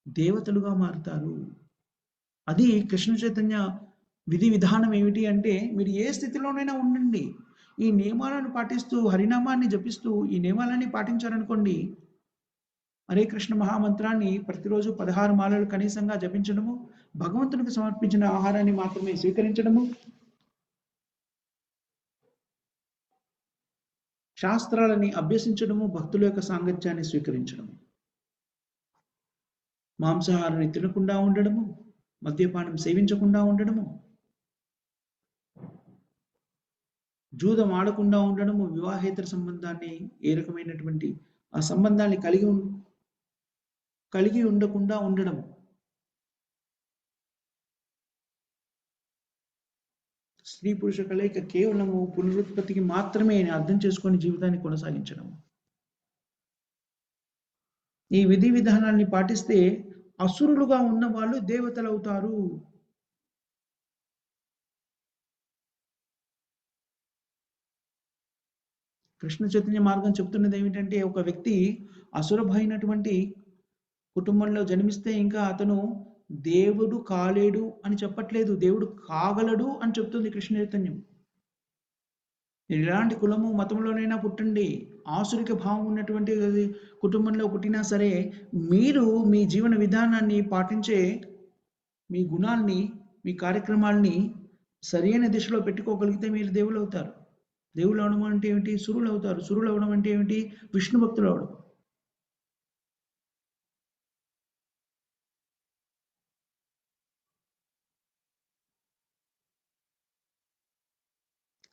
దేవతలుగా మారుతారు. అది కృష్ణ చైతన్య విధి విధానం ఏమిటి అంటే, మీరు ఏ స్థితిలోనైనా ఉండండి, ఈ నియమాలను పాటిస్తూ హరినామాన్ని జపిస్తూ ఈ నియమాలన్నీ పాటించారనుకోండి, హరే కృష్ణ మహామంత్రాన్ని ప్రతిరోజు 16 మాలలు కనీసంగా జపించడము, భగవంతునికి సమర్పించిన ఆహారాన్ని మాత్రమే స్వీకరించడము, శాస్త్రాలని అభ్యసించడము, భక్తుల యొక్క సాంగత్యాన్ని స్వీకరించడము, మాంసాహారాన్ని తినకుండా ఉండడము, మద్యపానం సేవించకుండా ఉండడము, జూదం ఆడకుండా ఉండడము, వివాహేతర సంబంధాన్ని ఏ రకమైనటువంటి ఆ సంబంధాన్ని కలిగి ఉండకుండా ఉండడం. స్త్రీ పురుష కలయిక కేవలము పునరుత్పత్తికి మాత్రమే అర్థం చేసుకొని జీవితాన్ని కొనసాగించడం. ఈ విధి విధానాన్ని పాటిస్తే అసురులుగా ఉన్న వాళ్ళు దేవతలవుతారు. కృష్ణ చైతన్య మార్గం చెప్తున్నది ఏమిటంటే, ఒక వ్యక్తి అసురభైనటువంటి కుటుంబంలో జన్మిస్తే ఇంకా అతను దేవుడు కాలేడు అని చెప్పట్లేదు, దేవుడు కాగలడు అని చెప్తుంది కృష్ణ చైతన్యం. ఎలాంటి కులము మతంలోనైనా పుట్టండి, ఆసురిక భావం ఉన్నటువంటి కుటుంబంలో పుట్టినా సరే, మీరు మీ జీవన విధానాన్ని పాటించే మీ గుణాల్ని, మీ కార్యక్రమాల్ని సరైన దిశలో పెట్టుకోగలిగితే మీరు దేవుళ్ళు అవుతారు. దేవుళ్ళు అవడం అంటే ఏమిటి? సురులు అవుతారు. సురులు అవడం అంటే ఏమిటి? విష్ణు భక్తులు అవడం.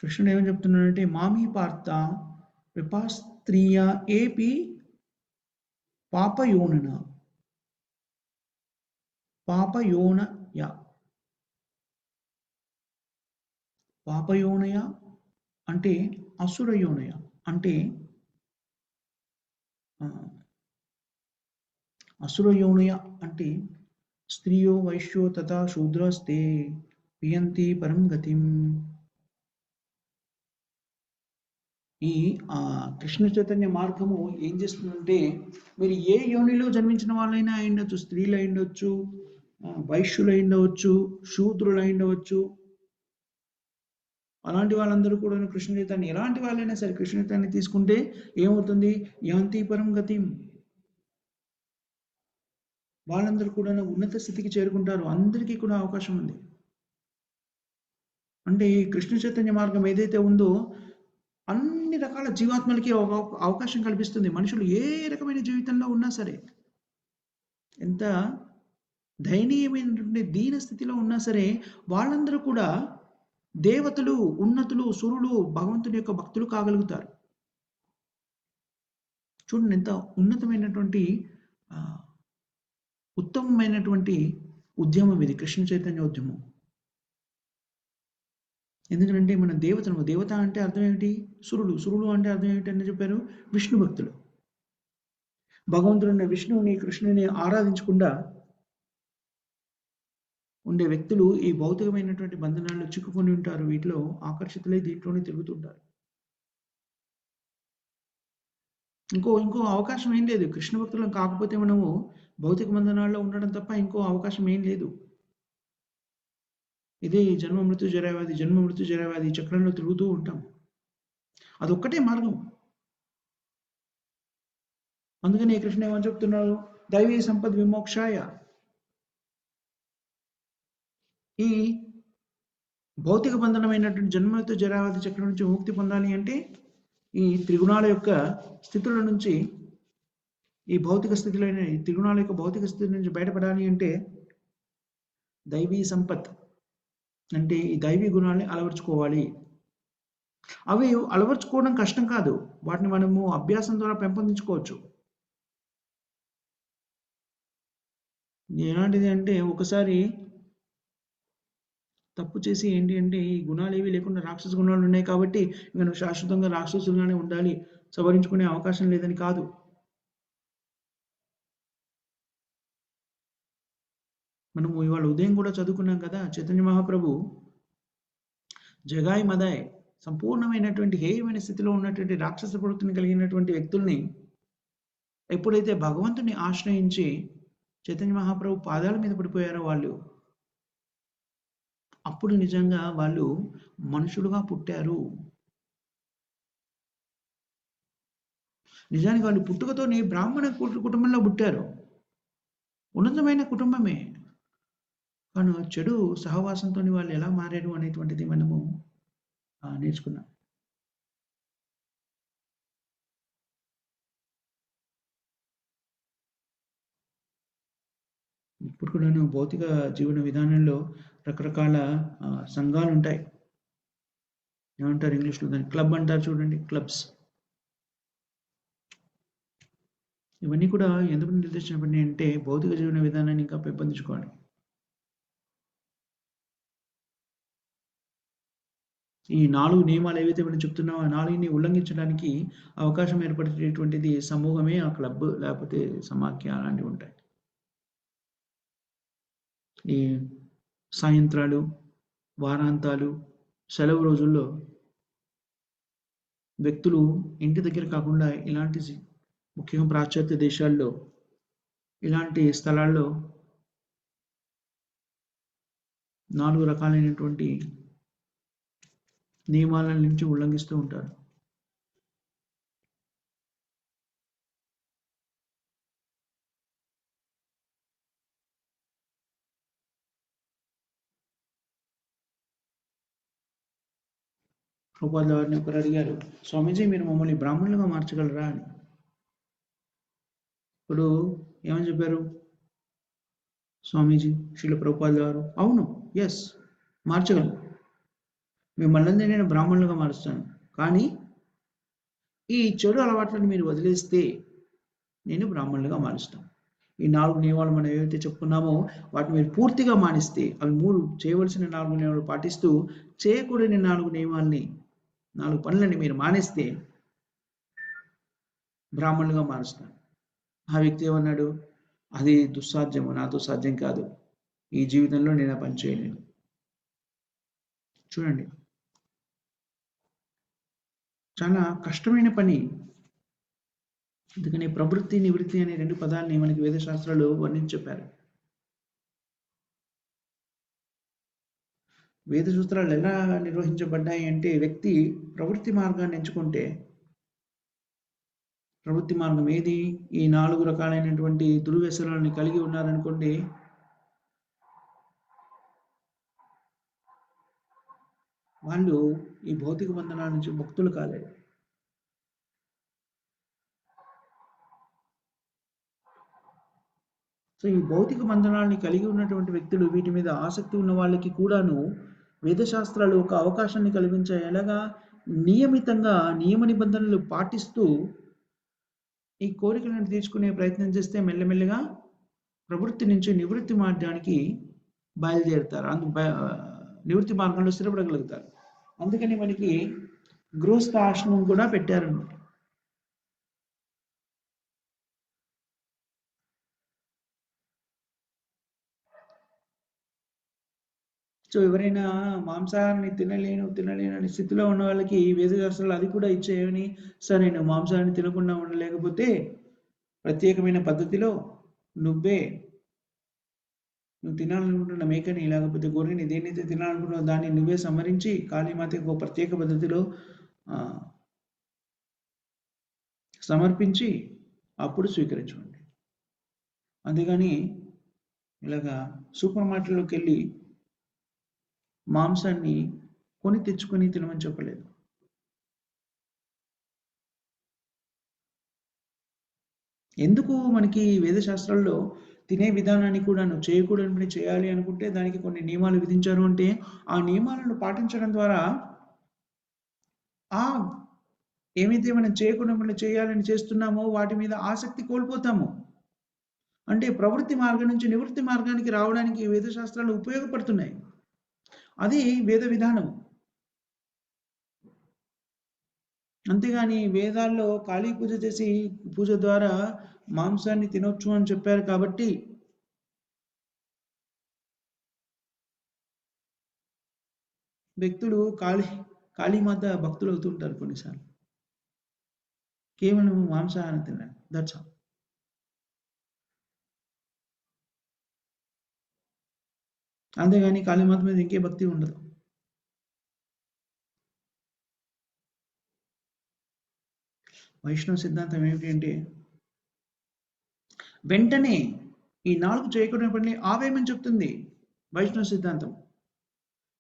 కృష్ణుడు ఏమని చెప్తున్నాడంటే, మామీ పార్థ విపాస్త్రీయ ఏపి పాపయోనన పాపయోనయ పాపయోనయ అంటే అసురయోనయ అంటే అసురయోనయ అంటే స్త్రియో వైశ్యో తథా శూద్రస్తే పియంతి పరం గతిం. ఈ కృష్ణ చైతన్య మార్గము ఏం చేస్తుందంటే, మీరు ఏ యోనిలో జన్మించిన వాళ్ళైనా అయిండొచ్చు, స్త్రీలు అయిండొచ్చు, వైశ్యులు అయిండవచ్చు, శూద్రులు అయిండవచ్చు, అలాంటి వాళ్ళందరూ కూడా కృష్ణ చైతన్య, ఎలాంటి వాళ్ళైనా సరే కృష్ణ చైతన్య తీసుకుంటే ఏమవుతుంది? యాంతి పరం గతిం. వాళ్ళందరూ కూడా ఉన్నత స్థితికి చేరుకుంటారు. అందరికీ కూడా అవకాశం ఉంది. అంటే ఈ కృష్ణ చైతన్య మార్గం ఏదైతే ఉందో అన్ని రకాల జీవాత్మలకి అవకాశం కల్పిస్తుంది. మనుషులు ఏ రకమైన జీవితంలో ఉన్నా సరే, ఎంత దయనీయమైనటువంటి దీన స్థితిలో ఉన్నా సరే, వాళ్ళందరూ కూడా దేవతలు, ఉన్నతులు, సురులు, భగవంతుని యొక్క భక్తులు కాగలుగుతారు. చూడండి ఎంత ఉన్నతమైనటువంటి ఉత్తమమైనటువంటి ఉద్యమం ఇది, కృష్ణ చైతన్య ఉద్యమం. ఎందుకంటే మన దేవతను, దేవత అంటే అర్థం ఏమిటి? సురులు. సురులు అంటే అర్థం ఏమిటి అని చెప్పారు? విష్ణు భక్తులు. భగవంతుడున్న విష్ణువుని, కృష్ణుని ఆరాధించకుండా ఉండే వ్యక్తులు ఈ భౌతికమైనటువంటి బంధనాల్లో చిక్కుకొని ఉంటారు. వీటిలో ఆకర్షితులై దీంట్లోనే తిరుగుతుంటారు. ఇంకో అవకాశం ఏం లేదు. కృష్ణ భక్తులం కాకపోతే మనము భౌతిక బంధనాల్లో ఉండడం తప్ప ఇంకో అవకాశం ఏం లేదు. ఇదే జన్మ మృత్యు జరావ్యాధి, జన్మ మృత్యు జరావ్యాధి చక్రంలో తిరుగుతూ ఉంటాం. అదొక్కటే మార్గం. అందుకని కృష్ణ ఏమని చెప్తున్నారు? దైవీ సంపద్ విమోక్షాయ. ఈ భౌతిక బంధనమైనటువంటి జన్మతో జరావధి చక్రం నుంచి ముక్తి పొందాలి అంటే, ఈ త్రిగుణాల యొక్క స్థితుల నుంచి, ఈ భౌతిక స్థితిలోని త్రిగుణాల యొక్క భౌతిక స్థితి నుంచి బయటపడాలి అంటే దైవీ సంపత్ అంటే ఈ దైవీ గుణాలని అలవర్చుకోవాలి. అవి అలవర్చుకోవడం కష్టం కాదు, వాటిని మనము అభ్యాసం ద్వారా పెంపొందించుకోవచ్చు. ఎలాంటిది అంటే, ఒకసారి తప్పు చేసి ఏంటి అంటే, ఈ గుణాలు ఏవి లేకుండా రాక్షస గుణాలు ఉన్నాయి కాబట్టి ఇంకా నువ్వు శాశ్వతంగా రాక్షసులుగానే ఉండాలి, సవరించుకునే అవకాశం లేదని కాదు. మనము ఇవాళ ఉదయం కూడా చదువుకున్నాం కదా, చైతన్య మహాప్రభు జగాయ్ మదాయ్ సంపూర్ణమైనటువంటి హేయమైన స్థితిలో ఉన్నటువంటి రాక్షస ప్రవృత్తిని కలిగినటువంటి వ్యక్తుల్ని ఎప్పుడైతే భగవంతుని ఆశ్రయించి చైతన్య మహాప్రభు పాదాల మీద పడిపోయారో వాళ్ళు, అప్పుడు నిజంగా వాళ్ళు మనుషులుగా పుట్టారు. నిజానికి వాళ్ళు పుట్టుకతోనే బ్రాహ్మణ కుటుంబంలో పుట్టారు, ఉన్నతమైన కుటుంబమే. కానీ చెడు సహవాసంతో వాళ్ళు ఎలా మారారు అనేటువంటిది మనము నేర్చుకున్నాం. ఇప్పుడు కూడాను భౌతిక జీవన విధానంలో రకరకాల సంఘాలు ఉంటాయి. ఏమంటారు ఇంగ్లీష్లో దాన్ని? క్లబ్ అంటారు చూడండి, క్లబ్స్. ఇవన్నీ కూడా ఎందుకు నిర్దేశించబడినాయి అంటే భౌతిక జీవన విధానాన్ని ఇంకా పెంపొందించుకోవాలి. ఈ 4 నియమాలు ఏవైతే మనం చెప్తున్నామో ఆ 4ని ఉల్లంఘించడానికి అవకాశం ఏర్పడేటటువంటిది సమూహమే ఆ క్లబ్ లేకపోతే సమాఖ్య అలాంటివి ఉంటాయి. ఈ సాయంత్రాలు, వారాంతాలు, సెలవు రోజుల్లో వ్యక్తులు ఇంటి దగ్గర కాకుండా ఇలాంటి ముఖ్యంగా పాశ్చాత్య దేశాల్లో ఇలాంటి స్థలాల్లో 4 రకాలైనటువంటి నియమాల నుంచి ఉల్లంఘిస్తూ ఉంటారు. ప్రభుపాదుల వారిని ఒకరు అడిగారు, స్వామీజీ మీరు మమ్మల్ని బ్రాహ్మణులుగా మార్చగలరా అని. ఇప్పుడు ఏమని చెప్పారు స్వామీజీ శ్రీల ప్రభుపాదుల వారు? అవును, ఎస్, మార్చగలను. మిమ్మల్ని నేను బ్రాహ్మణులుగా మారుస్తాను. కానీ ఈ చెడు అలవాట్లను మీరు వదిలేస్తే నేను బ్రాహ్మణులుగా మారుస్తాను. ఈ 4 నియమాలు మనం ఏవైతే చెప్పుకున్నామో వాటిని మీరు పూర్తిగా మానిస్తే, అవి 3 చేయవలసిన 4 నియమాలు పాటిస్తూ చేయకూడని 4 నియమాల్ని 4 పనులని మీరు మానేస్తే బ్రాహ్మణులుగా మారుస్తాను. ఆ వ్యక్తి ఏమన్నాడు, అది దుస్సాధ్యము, నాతో సాధ్యం కాదు, ఈ జీవితంలో నేను ఆ పని చేయలేను. చూడండి, చాలా కష్టమైన పని. అందుకని ప్రవృత్తి నివృత్తి అనే 2 పదాలని మనకి వేద శాస్త్రాలు వర్ణించి చెప్పారు. వేద సూత్రాలు ఎలా నిర్వహించబడ్డాయి అంటే వ్యక్తి ప్రవృత్తి మార్గాన్ని ఎంచుకుంటే, ప్రవృత్తి మార్గం ఏది? ఈ 4 రకాలైనటువంటి దుర్వ్యసనాలని కలిగి ఉన్నారనుకోండి, వాళ్ళు ఈ భౌతిక బంధనాల నుంచి ముక్తులు కాలేరు. సో ఈ భౌతిక బంధనాలని కలిగి ఉన్నటువంటి వ్యక్తులు, వీటి మీద ఆసక్తి ఉన్న వాళ్ళకి కూడాను వేదశాస్త్రాలు ఒక అవకాశాన్ని కల్పించాయి. ఎలాగా? నియమితంగా నియమ నిబంధనలు పాటిస్తూ ఈ కోరికలను తీర్చుకునే ప్రయత్నం చేస్తే మెల్లమెల్లగా ప్రవృత్తి నుంచి నివృత్తి మార్గానికి బయలుదేరుతారు. నివృత్తి మార్గంలో స్థిరపడగలుగుతారు. అందుకని మనకి గృహస్థ ఆశ్రమం కూడా పెట్టారన్నమాట. సో ఎవరైనా మాంసాహారాన్ని తినలేను అనే స్థితిలో ఉన్న వాళ్ళకి వేదశాస్త్రాలు అది కూడా ఇచ్చేయని, సరే నేను మాంసాహారాన్ని తినకుండా ఉండలేకపోతే ప్రత్యేకమైన పద్ధతిలో నువ్వు తినాలనుకుంటున్న మేకని లేకపోతే గొర్రెని దేన్నైతే తినాలనుకుంటున్నావు దాన్ని నువ్వే సంహరించి కాళీమాతకి ఒక ప్రత్యేక పద్ధతిలో సమర్పించి అప్పుడు స్వీకరించుకోండి. అంతేగాని ఇలాగా సూపర్ మార్కెట్లోకి వెళ్ళి మాంసాన్ని కొని తెచ్చుకొని తినమని చెప్పలేదు. ఎందుకు మనకి వేదశాస్త్రాల్లో తినే విధానాన్ని కూడా నువ్వు చేయకూడని పని చేయాలి అనుకుంటే దానికి కొన్ని నియమాలు విధించారు అంటే ఆ నియమాలను పాటించడం ద్వారా ఆ ఏమైతే మనం చేయకుండా పనులు చేయాలని చేస్తున్నామో వాటి మీద ఆసక్తి కోల్పోతాము. అంటే ప్రవృత్తి మార్గం నుంచి నివృత్తి మార్గానికి రావడానికి వేదశాస్త్రాలు ఉపయోగపడుతున్నాయి. అది వేద విధానం. అంతేగాని వేదాల్లో కాళీ పూజ చేసి పూజ ద్వారా మాంసాన్ని తినొచ్చు అని చెప్పారు కాబట్టి వ్యక్తులు కాళీమాత భక్తులు అవుతుంటారు కొన్నిసార్లు. కేవలం మాంసాహారం తినడానికి, దట్స్ ఆల్. అంతేగాని కాళీమాత మీద ఇంకే భక్తి ఉండదు. వైష్ణవ సిద్ధాంతం ఏమిటి అంటే వెంటనే ఈ 4 చేయకూడని పనులు ఆవేమని చెప్తుంది వైష్ణవ సిద్ధాంతం.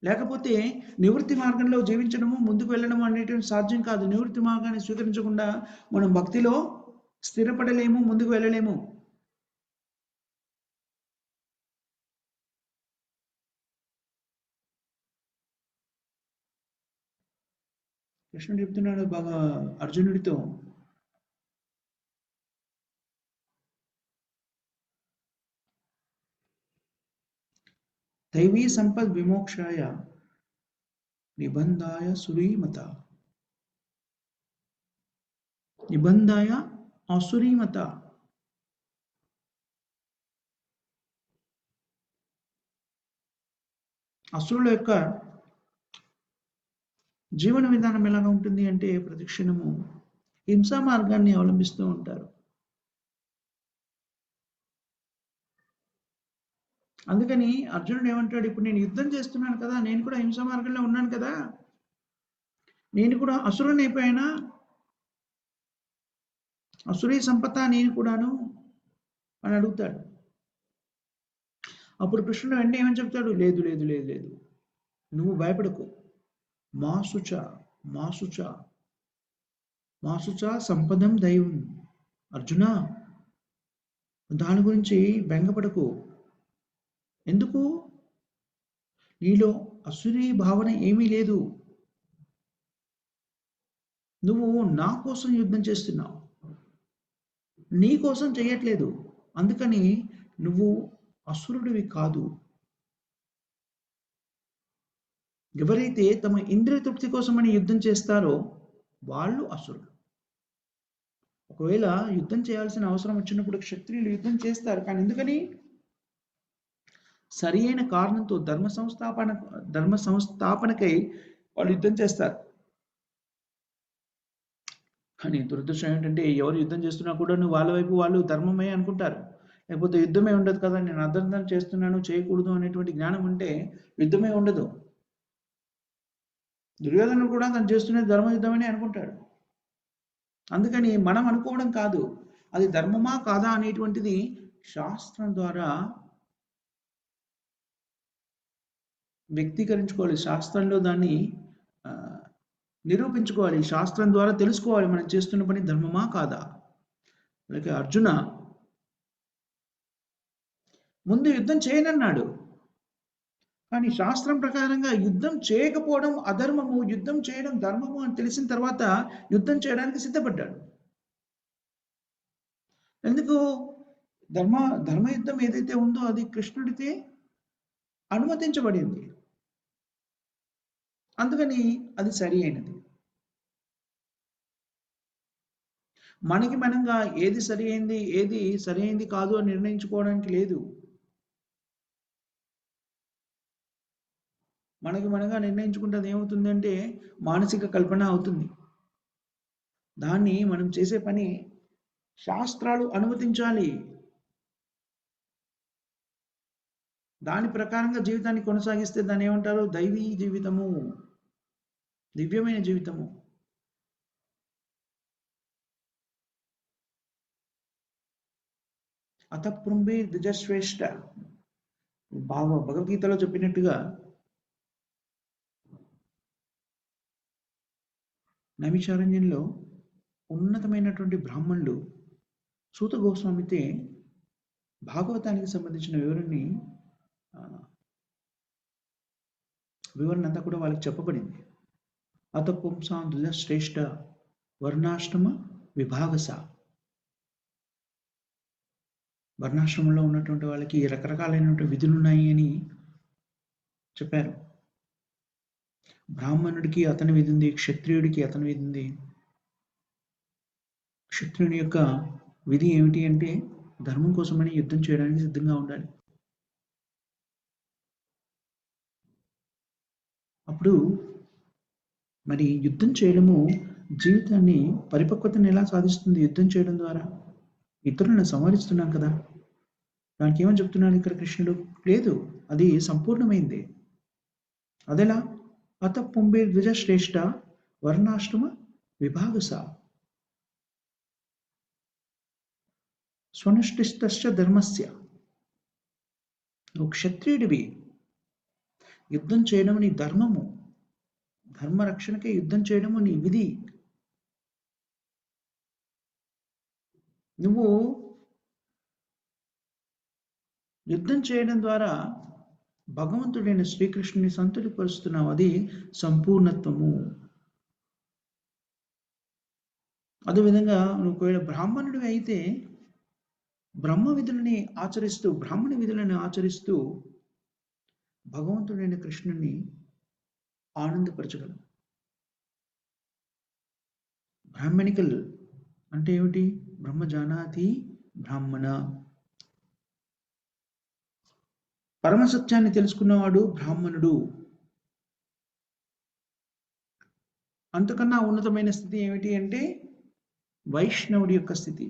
లేకపోతే నివృత్తి మార్గంలో జీవించడము, ముందుకు వెళ్ళడము అనేటువంటి సాధ్యం కాదు. నివృత్తి మార్గాన్ని స్వీకరించకుండా మనం భక్తిలో స్థిరపడలేము, ముందుకు వెళ్ళలేము. కృష్ణుడు చెప్తున్నాడు బాగా అర్జునుడితో, దైవీ సంపద్ విమోక్షాయ నిబంధాయ సురీమత. నిబంధాయ అసురీమత. అసురుల యొక్క జీవన విధానం ఎలాగా ఉంటుంది అంటే ప్రతిక్షణము హింసా మార్గాన్ని అవలంబిస్తూ ఉంటారు. అందుకని అర్జునుడు ఏమంటాడు, ఇప్పుడు నేను యుద్ధం చేస్తున్నాను కదా, నేను కూడా హింసా మార్గంలో ఉన్నాను కదా, నేను కూడా అసురుని అయిపోయినా, అసురీ సంపద నేను కూడాను అని అడుగుతాడు. అప్పుడు కృష్ణుడు వెంటనే ఏమని చెప్తాడు, లేదు లేదు లేదు లేదు, నువ్వు భయపడకు, మాసుచ మాసుచ మాసుచ సంపదం దైవం. అర్జున, దాని గురించి బెంగపడకు. ఎందుకు? నీలో అసురీ భావన ఏమీ లేదు. నువ్వు నా కోసం యుద్ధం చేస్తున్నావు, నీ కోసం చేయట్లేదు. అందుకని నువ్వు అసురుడివి కాదు. ఎవరైతే తమ ఇంద్రియ తృప్తి కోసమని యుద్ధం చేస్తారో వాళ్ళు అసురులు. ఒకవేళ యుద్ధం చేయాల్సిన అవసరం వచ్చినప్పుడు క్షత్రియులు యుద్ధం చేస్తారు, కానీ ఎందుకని? సరి అయిన కారణంతో ధర్మ సంస్థాపనకై వాళ్ళు యుద్ధం చేస్తారు. కానీ దురదృష్టం ఏంటంటే ఎవరు యుద్ధం చేస్తున్నా కూడా వాళ్ళ వైపు వాళ్ళు ధర్మమే అనుకుంటారు. లేకపోతే యుద్ధమే ఉండదు కదా, నేను అర్థం చేస్తున్నాను చేయకూడదు అనేటువంటి జ్ఞానం ఉంటే యుద్ధమే ఉండదు. దుర్యోధనుడు కూడా తను చేస్తున్నది ధర్మ యుద్ధమని అనుకుంటాడు. అందుకని మనం అనుకోవడం కాదు, అది ధర్మమా కాదా అనేటువంటిది శాస్త్రం ద్వారా వ్యక్తీకరించుకోవాలి. శాస్త్రంలో దాన్ని నిరూపించుకోవాలి. శాస్త్రం ద్వారా తెలుసుకోవాలి మనం చేస్తున్న పని ధర్మమా కాదా. అలాగే అర్జున ముందు యుద్ధం చేయనన్నాడు, కానీ శాస్త్రం ప్రకారంగా యుద్ధం చేయకపోవడం అధర్మము, యుద్ధం చేయడం ధర్మము అని తెలిసిన తర్వాత యుద్ధం చేయడానికి సిద్ధపడ్డాడు. ఎందుకు? ధర్మయుద్ధం ఏదైతే ఉందో అది కృష్ణుడికి అనుమతించబడింది, అందుకని అది సరి అయినది. మనకి మనంగా ఏది సరి అయింది ఏది సరి అయింది కాదు అని నిర్ణయించుకోవడానికి లేదు. మనకి మనగా నిర్ణయించుకుంటే ఏమవుతుందంటే మానసిక కల్పన అవుతుంది. దాన్ని మనం చేసే పని శాస్త్రాలు అనుమతించాలి. దాని ప్రకారంగా జీవితాన్ని కొనసాగిస్తే దాన్ని ఏమంటారు? దైవీ జీవితము, దివ్యమైన జీవితము. అతఃపృంభే ద్విజశ్రేష్ఠ. భగవద్గీతలో చెప్పినట్టుగా నైమిషారణ్యంలో ఉన్నతమైనటువంటి బ్రాహ్మణులు సూత గోస్వామితే భాగవతానికి సంబంధించిన వివరణ అంతా కూడా వాళ్ళకి చెప్పబడింది. అత పుంసాం ద్విజశ్రేష్ఠ వర్ణాశ్రమ విభాగస. వర్ణాశ్రమంలో ఉన్నటువంటి వాళ్ళకి రకరకాలైనటువంటి విధులు ఉన్నాయి అని చెప్పారు. బ్రాహ్మణుడికి అతని విధి ఉంది, క్షత్రియుడికి అతని విధి ఉంది. క్షత్రియుని యొక్క విధి ఏమిటి అంటే ధర్మం కోసమని యుద్ధం చేయడానికి సిద్ధంగా ఉండాలి. అప్పుడు మరి యుద్ధం చేయడము జీవితాన్ని పరిపక్వతను ఎలా సాధిస్తుంది? యుద్ధం చేయడం ద్వారా. ఇతరులను సంహరిస్తున్నాం కదా, దానికి ఏమని చెప్తున్నాడు ఇక్కడ కృష్ణుడు? లేదు, అది సంపూర్ణమైంది. అదెలా? అత పుంబే ద్విజశ్రేష్ఠ వర్ణాశ్రమ విభాగస స్వనుష్ఠిస్తశ్చ ధర్మస్య. నువ్వు క్షత్రియుడివి, యుద్ధం చేయడం నీ ధర్మము, ధర్మరక్షణకే యుద్ధం చేయడము నీ విధి. నువ్వు యుద్ధం చేయడం ద్వారా భగవంతుడైన శ్రీకృష్ణుని సంతృప్తిపరుస్తున్నావు, అది సంపూర్ణత్వము. అదేవిధంగా నువ్వు ఒకవేళ బ్రాహ్మణుడివి అయితే బ్రాహ్మణ విధులని ఆచరిస్తూ భగవంతుడైన కృష్ణుని ఆనందపరచగలం. బ్రాహ్మణికల్ అంటే ఏమిటి? బ్రహ్మజానాతి బ్రాహ్మణ. పరమసత్యాన్ని తెలుసుకున్నవాడు బ్రాహ్మణుడు. అంతకన్నా ఉన్నతమైన స్థితి ఏమిటి అంటే వైష్ణవుడి యొక్క స్థితి.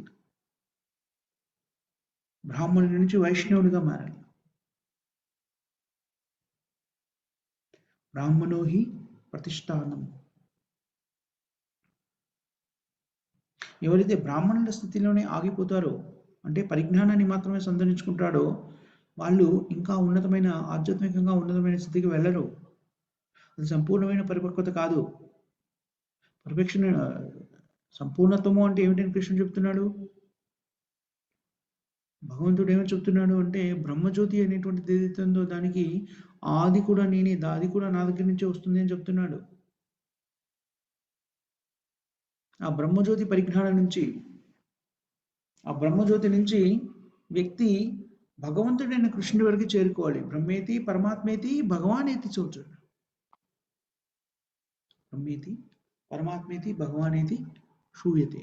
బ్రాహ్మణుడి నుంచి వైష్ణవుడిగా మారాలి. బ్రాహ్మణో హి ప్రతిష్టానం. ఎవరైతే బ్రాహ్మణుల స్థితిలోనే ఆగిపోతారో, అంటే పరిజ్ఞానాన్ని మాత్రమే సంతరించుకుంటాడో, వాళ్ళు ఇంకా ఉన్నతమైన ఆధ్యాత్మికంగా ఉన్నతమైన స్థితికి వెళ్ళరు. అది సంపూర్ణమైన పరిపక్వత కాదు. పర్ఫెక్షన్, సంపూర్ణత్వము అంటే ఏమిటని కృష్ణుడు చెప్తున్నాడు? భగవంతుడు ఏమని చెప్తున్నాడు అంటే బ్రహ్మజ్యోతి అనేటువంటిది ఏదైతే ఉందో దానికి ఆది కూడా నేనే, అది కూడా నా దగ్గర నుంచే వస్తుంది అని చెప్తున్నాడు. ఆ బ్రహ్మజ్యోతి పరిజ్ఞానం నుంచి, ఆ బ్రహ్మజ్యోతి నుంచి వ్యక్తి భగవంతుడైన కృష్ణుడి వరకు చేరుకోవాలి. బ్రహ్మేతి పరమాత్మేతి భగవానేతి చూచాడు. బ్రహ్మేతి పరమాత్మేతి భగవానేతి శ్రూయతే.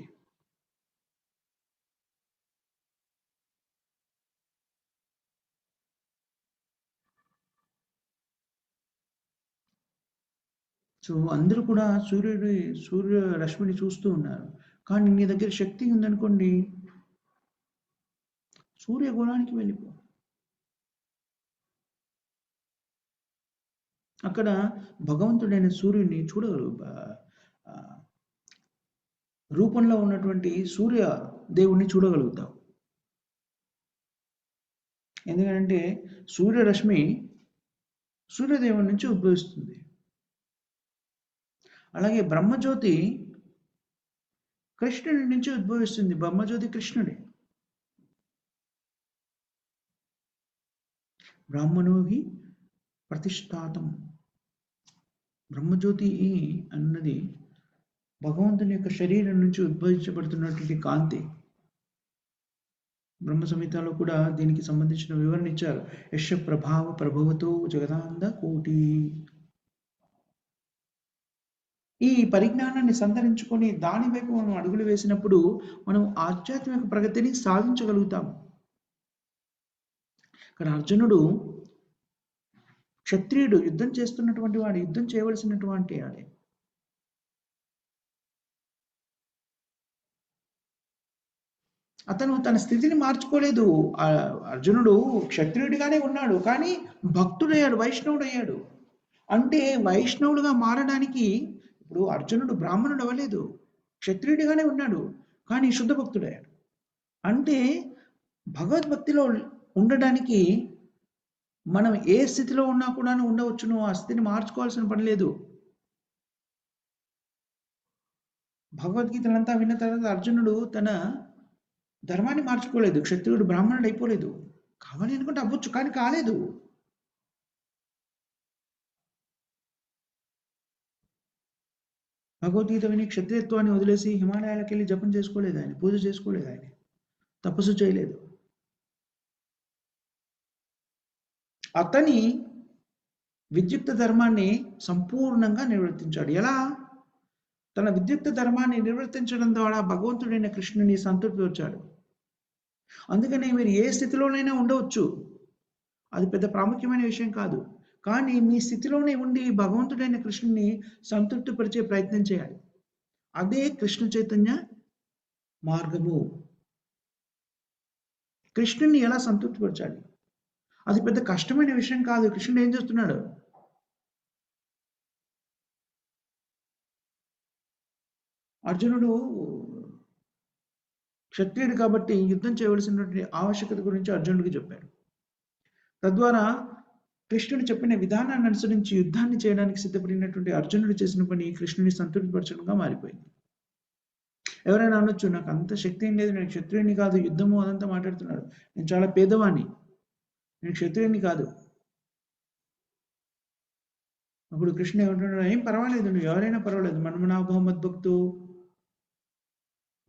సో అందరూ కూడా సూర్య రశ్మిని చూస్తూ ఉన్నారు. కానీ నీ దగ్గర శక్తి ఉందనుకోండి, సూర్యగోళానికి వెళ్ళిపో. అక్కడ భగవంతుడైన సూర్యుడిని చూడగలవు. ఆ, రూపంలో ఉన్నటువంటి సూర్య దేవుణ్ణి చూడగలుగుతావు. ఎందుకంటే సూర్యరశ్మి సూర్యదేవుని నుంచి ఉద్భవిస్తుంది. అలాగే బ్రహ్మజ్యోతి కృష్ణుడి నుంచి ఉద్భవిస్తుంది. బ్రహ్మజ్యోతి కృష్ణుడే. బ్రాహ్మణోహి ప్రతిష్టాతం. బ్రహ్మజ్యోతి అన్నది భగవంతుని యొక్క శరీరం నుంచి ఉద్భవించబడుతున్నటువంటి కాంతి. బ్రహ్మ సంహితలో కూడా దీనికి సంబంధించిన వివరణ ఇచ్చారు. యశ ప్రభావ ప్రభవతో జగదాంద కోటి. ఈ పరిజ్ఞానాన్ని సంతరించుకొని దాని వైపు మనం అడుగులు వేసినప్పుడు మనం ఆధ్యాత్మిక ప్రగతిని సాధించగలుగుతాము. ఇక్కడ అర్జునుడు క్షత్రియుడు, యుద్ధం చేస్తున్నటువంటి వాడు, యుద్ధం చేయవలసినటువంటి వాడే. అతను తన స్థితిని మార్చుకోలేదు. అర్జునుడు క్షత్రియుడిగానే ఉన్నాడు, కానీ భక్తుడయ్యాడు, వైష్ణవుడయ్యాడు. అంటే వైష్ణవుడుగా మారడానికి ఇప్పుడు అర్జునుడు బ్రాహ్మణుడు అవ్వలేదు, క్షత్రియుడిగానే ఉన్నాడు, కానీ శుద్ధ భక్తుడయ్యాడు. అంటే భగవద్భక్తిలో ఉండడానికి మనం ఏ స్థితిలో ఉన్నా కూడా ఉండవచ్చును. ఆ స్థితిని మార్చుకోవాల్సిన పని లేదు. భగవద్గీతలంతా విన్న తర్వాత అర్జునుడు తన ధర్మాన్ని మార్చుకోలేదు. క్షత్రియుడు బ్రాహ్మణుడు అయిపోలేదు. కావాలి అనుకుంటే అవ్వచ్చు, కానీ కాలేదు. భగవద్గీత విని క్షత్రియత్వాన్ని వదిలేసి హిమాలయాలకు వెళ్ళి జపం చేసుకోలేదు ఆయన, పూజ చేసుకోలేదు ఆయన, తపస్సు చేయలేదు. అతని విద్యుక్త ధర్మాన్ని సంపూర్ణంగా నిర్వర్తించాడు. ఎలా? తన విద్యుక్త ధర్మాన్ని నిర్వర్తించడం ద్వారా భగవంతుడైన కృష్ణుని సంతృప్తి వచ్చాడు. అందుకనే మీరు ఏ స్థితిలోనైనా ఉండవచ్చు, అది పెద్ద ప్రాముఖ్యమైన విషయం కాదు. కానీ మీ స్థితిలోనే ఉండి భగవంతుడైన కృష్ణుని సంతృప్తిపరిచే ప్రయత్నం చేయాలి. అదే కృష్ణ చైతన్య మార్గము. కృష్ణుని ఎలా సంతృప్తిపరచాలి? అది పెద్ద కష్టమైన విషయం కాదు. కృష్ణుడు ఏం చేస్తున్నాడు? అర్జునుడు క్షత్రియుడు కాబట్టి యుద్ధం చేయవలసినటువంటి ఆవశ్యకత గురించి అర్జునుడికి చెప్పాడు. తద్వారా కృష్ణుడు చెప్పిన విధానాన్ని అనుసరించి యుద్ధాన్ని చేయడానికి సిద్ధపడినటువంటి అర్జునుడు చేసిన పని కృష్ణుని సంతృప్తిపరచడంగా మారిపోయింది. ఎవరైనా అనొచ్చు, నాకు అంత శక్తి ఏం లేదు, నేను క్షత్రియుని కాదు, యుద్ధము అదంతా మాట్లాడుతున్నాడు, నేను చాలా పేదవాణ్ణి, నేను క్షత్రియుని కాదు. అప్పుడు కృష్ణ ఏమంటున్నాడు? ఏం పర్వాలేదు, నువ్వు ఎవరైనా పర్వాలేదు, మన్మనాభవ మద్భక్తు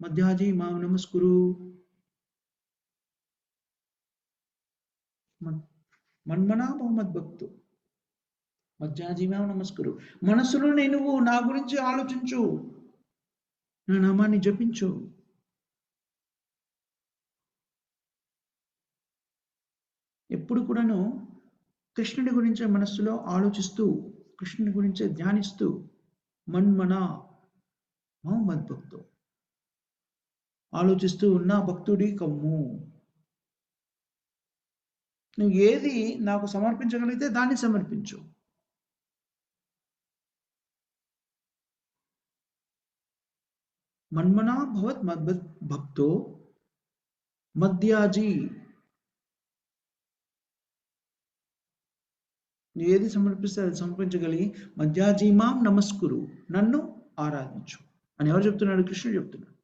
మధ్యాజీ మాం నమస్కురు. మన్మనాభవ మద్భక్తు, మధ్యాజీమాం నమస్కురు. మనస్సులోనే నువ్వు నా గురించి ఆలోచించు, నా నామాన్ని జపించు. ఎప్పుడు కూడాను కృష్ణుడి గురించే మనస్సులో ఆలోచిస్తూ, కృష్ణుడి గురించే ధ్యానిస్తూ, మన్మన మాం మద్భక్తో ఆలోచిస్తూ ఉన్న భక్తుడి కమ్ము. నువ్వు ఏది నాకు సమర్పించగలిగితే దాన్ని సమర్పించు. మన్మనా భవత్ మద్భక్తో మద్యాజీ. నువ్వు ఏది సమర్పిస్తే అది సమర్పించగలిగి మధ్యాజీమాం నమస్కురు, నన్ను ఆరాధించు అని ఎవరు చెప్తున్నాడు? కృష్ణుడు చెప్తున్నాడు.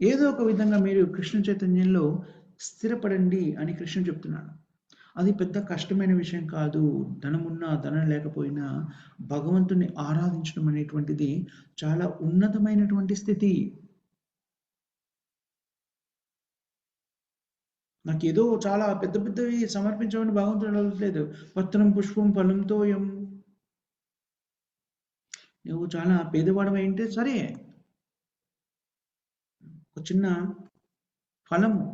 ఏదో ఒక విధంగా మీరు కృష్ణ చైతన్యంలో స్థిరపడండి అని కృష్ణుడు చెప్తున్నాడు. అది పెద్ద కష్టమైన విషయం కాదు. ధనమున్నా ధనం లేకపోయినా భగవంతుని ఆరాధించడం అనేటువంటిది చాలా ఉన్నతమైనటువంటి స్థితి. నాకేదో చాలా పెద్ద పెద్దవి సమర్పించమని భగవంతుడు అడగట్లేదు. పత్రం పుష్పం ఫలంతో నువ్వు చాలా పేదవాడవై ఉంటే సరే, ఒక చిన్న ఫలము,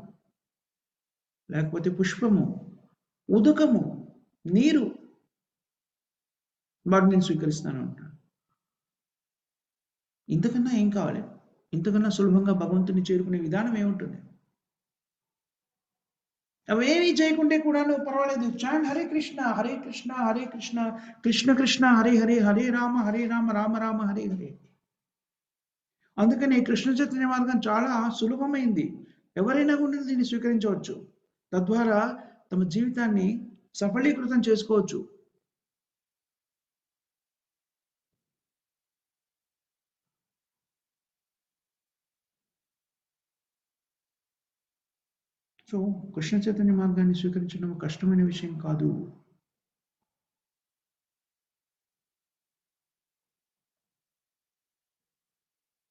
లేకపోతే పుష్పము, ఉదకము, నీరు, వాటిని నేను స్వీకరిస్తాను అంటాడు. ఇంతకన్నా ఏం కావాలి? ఇంతకన్నా సులభంగా భగవంతుని చేరుకునే విధానం ఏముంటుంది? అవేమీ చేయకుంటే కూడా నువ్వు పర్వాలేదు, చాండ్ హరే కృష్ణ హరే కృష్ణ హరే కృష్ణ కృష్ణ కృష్ణ హరే హరే హరే రామ రామ రామ హరే హరే. అందుకని కృష్ణ చైతన్య మార్గం చాలా సులభమైంది. ఎవరైనా కూడా దీన్ని స్వీకరించవచ్చు. తద్వారా తమ జీవితాన్ని సఫలీకృతం చేసుకోవచ్చు. సో కృష్ణ చైతన్య మార్గాన్ని స్వీకరించడం కష్టమైన విషయం కాదు.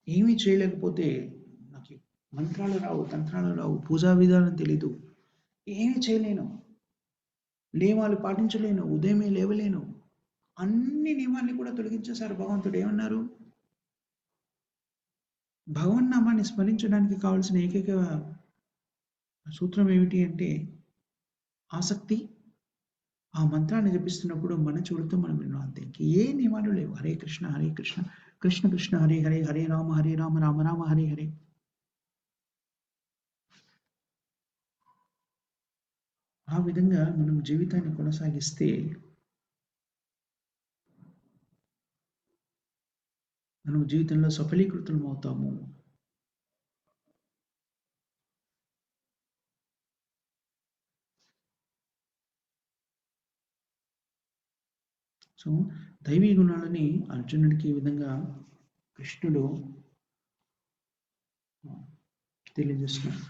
ఏమీ చేయలేకపోతే, నాకు మంత్రాలు రావు, తంత్రాలు రావు, పూజా విధానం తెలీదు, ఏమీ చేయలేను, నియమాలు పాటించలేను, ఉదయమే లేవలేను, అన్ని నియమాల్ని కూడా తొలగించేశారు భగవంతుడు. ఏమన్నారు? భగవన్నామాన్ని స్మరించడానికి కావలసిన ఏకైక సూత్రం ఏమిటి అంటే ఆసక్తి. ఆ మంత్రాన్ని జపిస్తున్నప్పుడు మన చెవులతో మనం విన్నాం అంతే. ఏ నియమాలు లేవు. హరే కృష్ణ కృష్ణ కృష్ణ హరే హరే హరే రామ రామ రామ హరే హరే. ఆ విధంగా మనం జీవితాన్ని కొనసాగిస్తే మనం జీవితంలో సఫలీకృతం అవుతాము. సో దైవీ గుణాలని అర్జునుడికి ఈ విధంగా కృష్ణుడు తెలియజేస్తున్నాడు.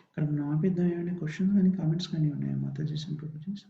ఇక్కడ మనం ఆపేద్దాం. ఏమైనా క్వశ్చన్స్ కానీ కామెంట్స్ కానీ ఉన్నాయా మాతాజీ సింప్రభుజీస్?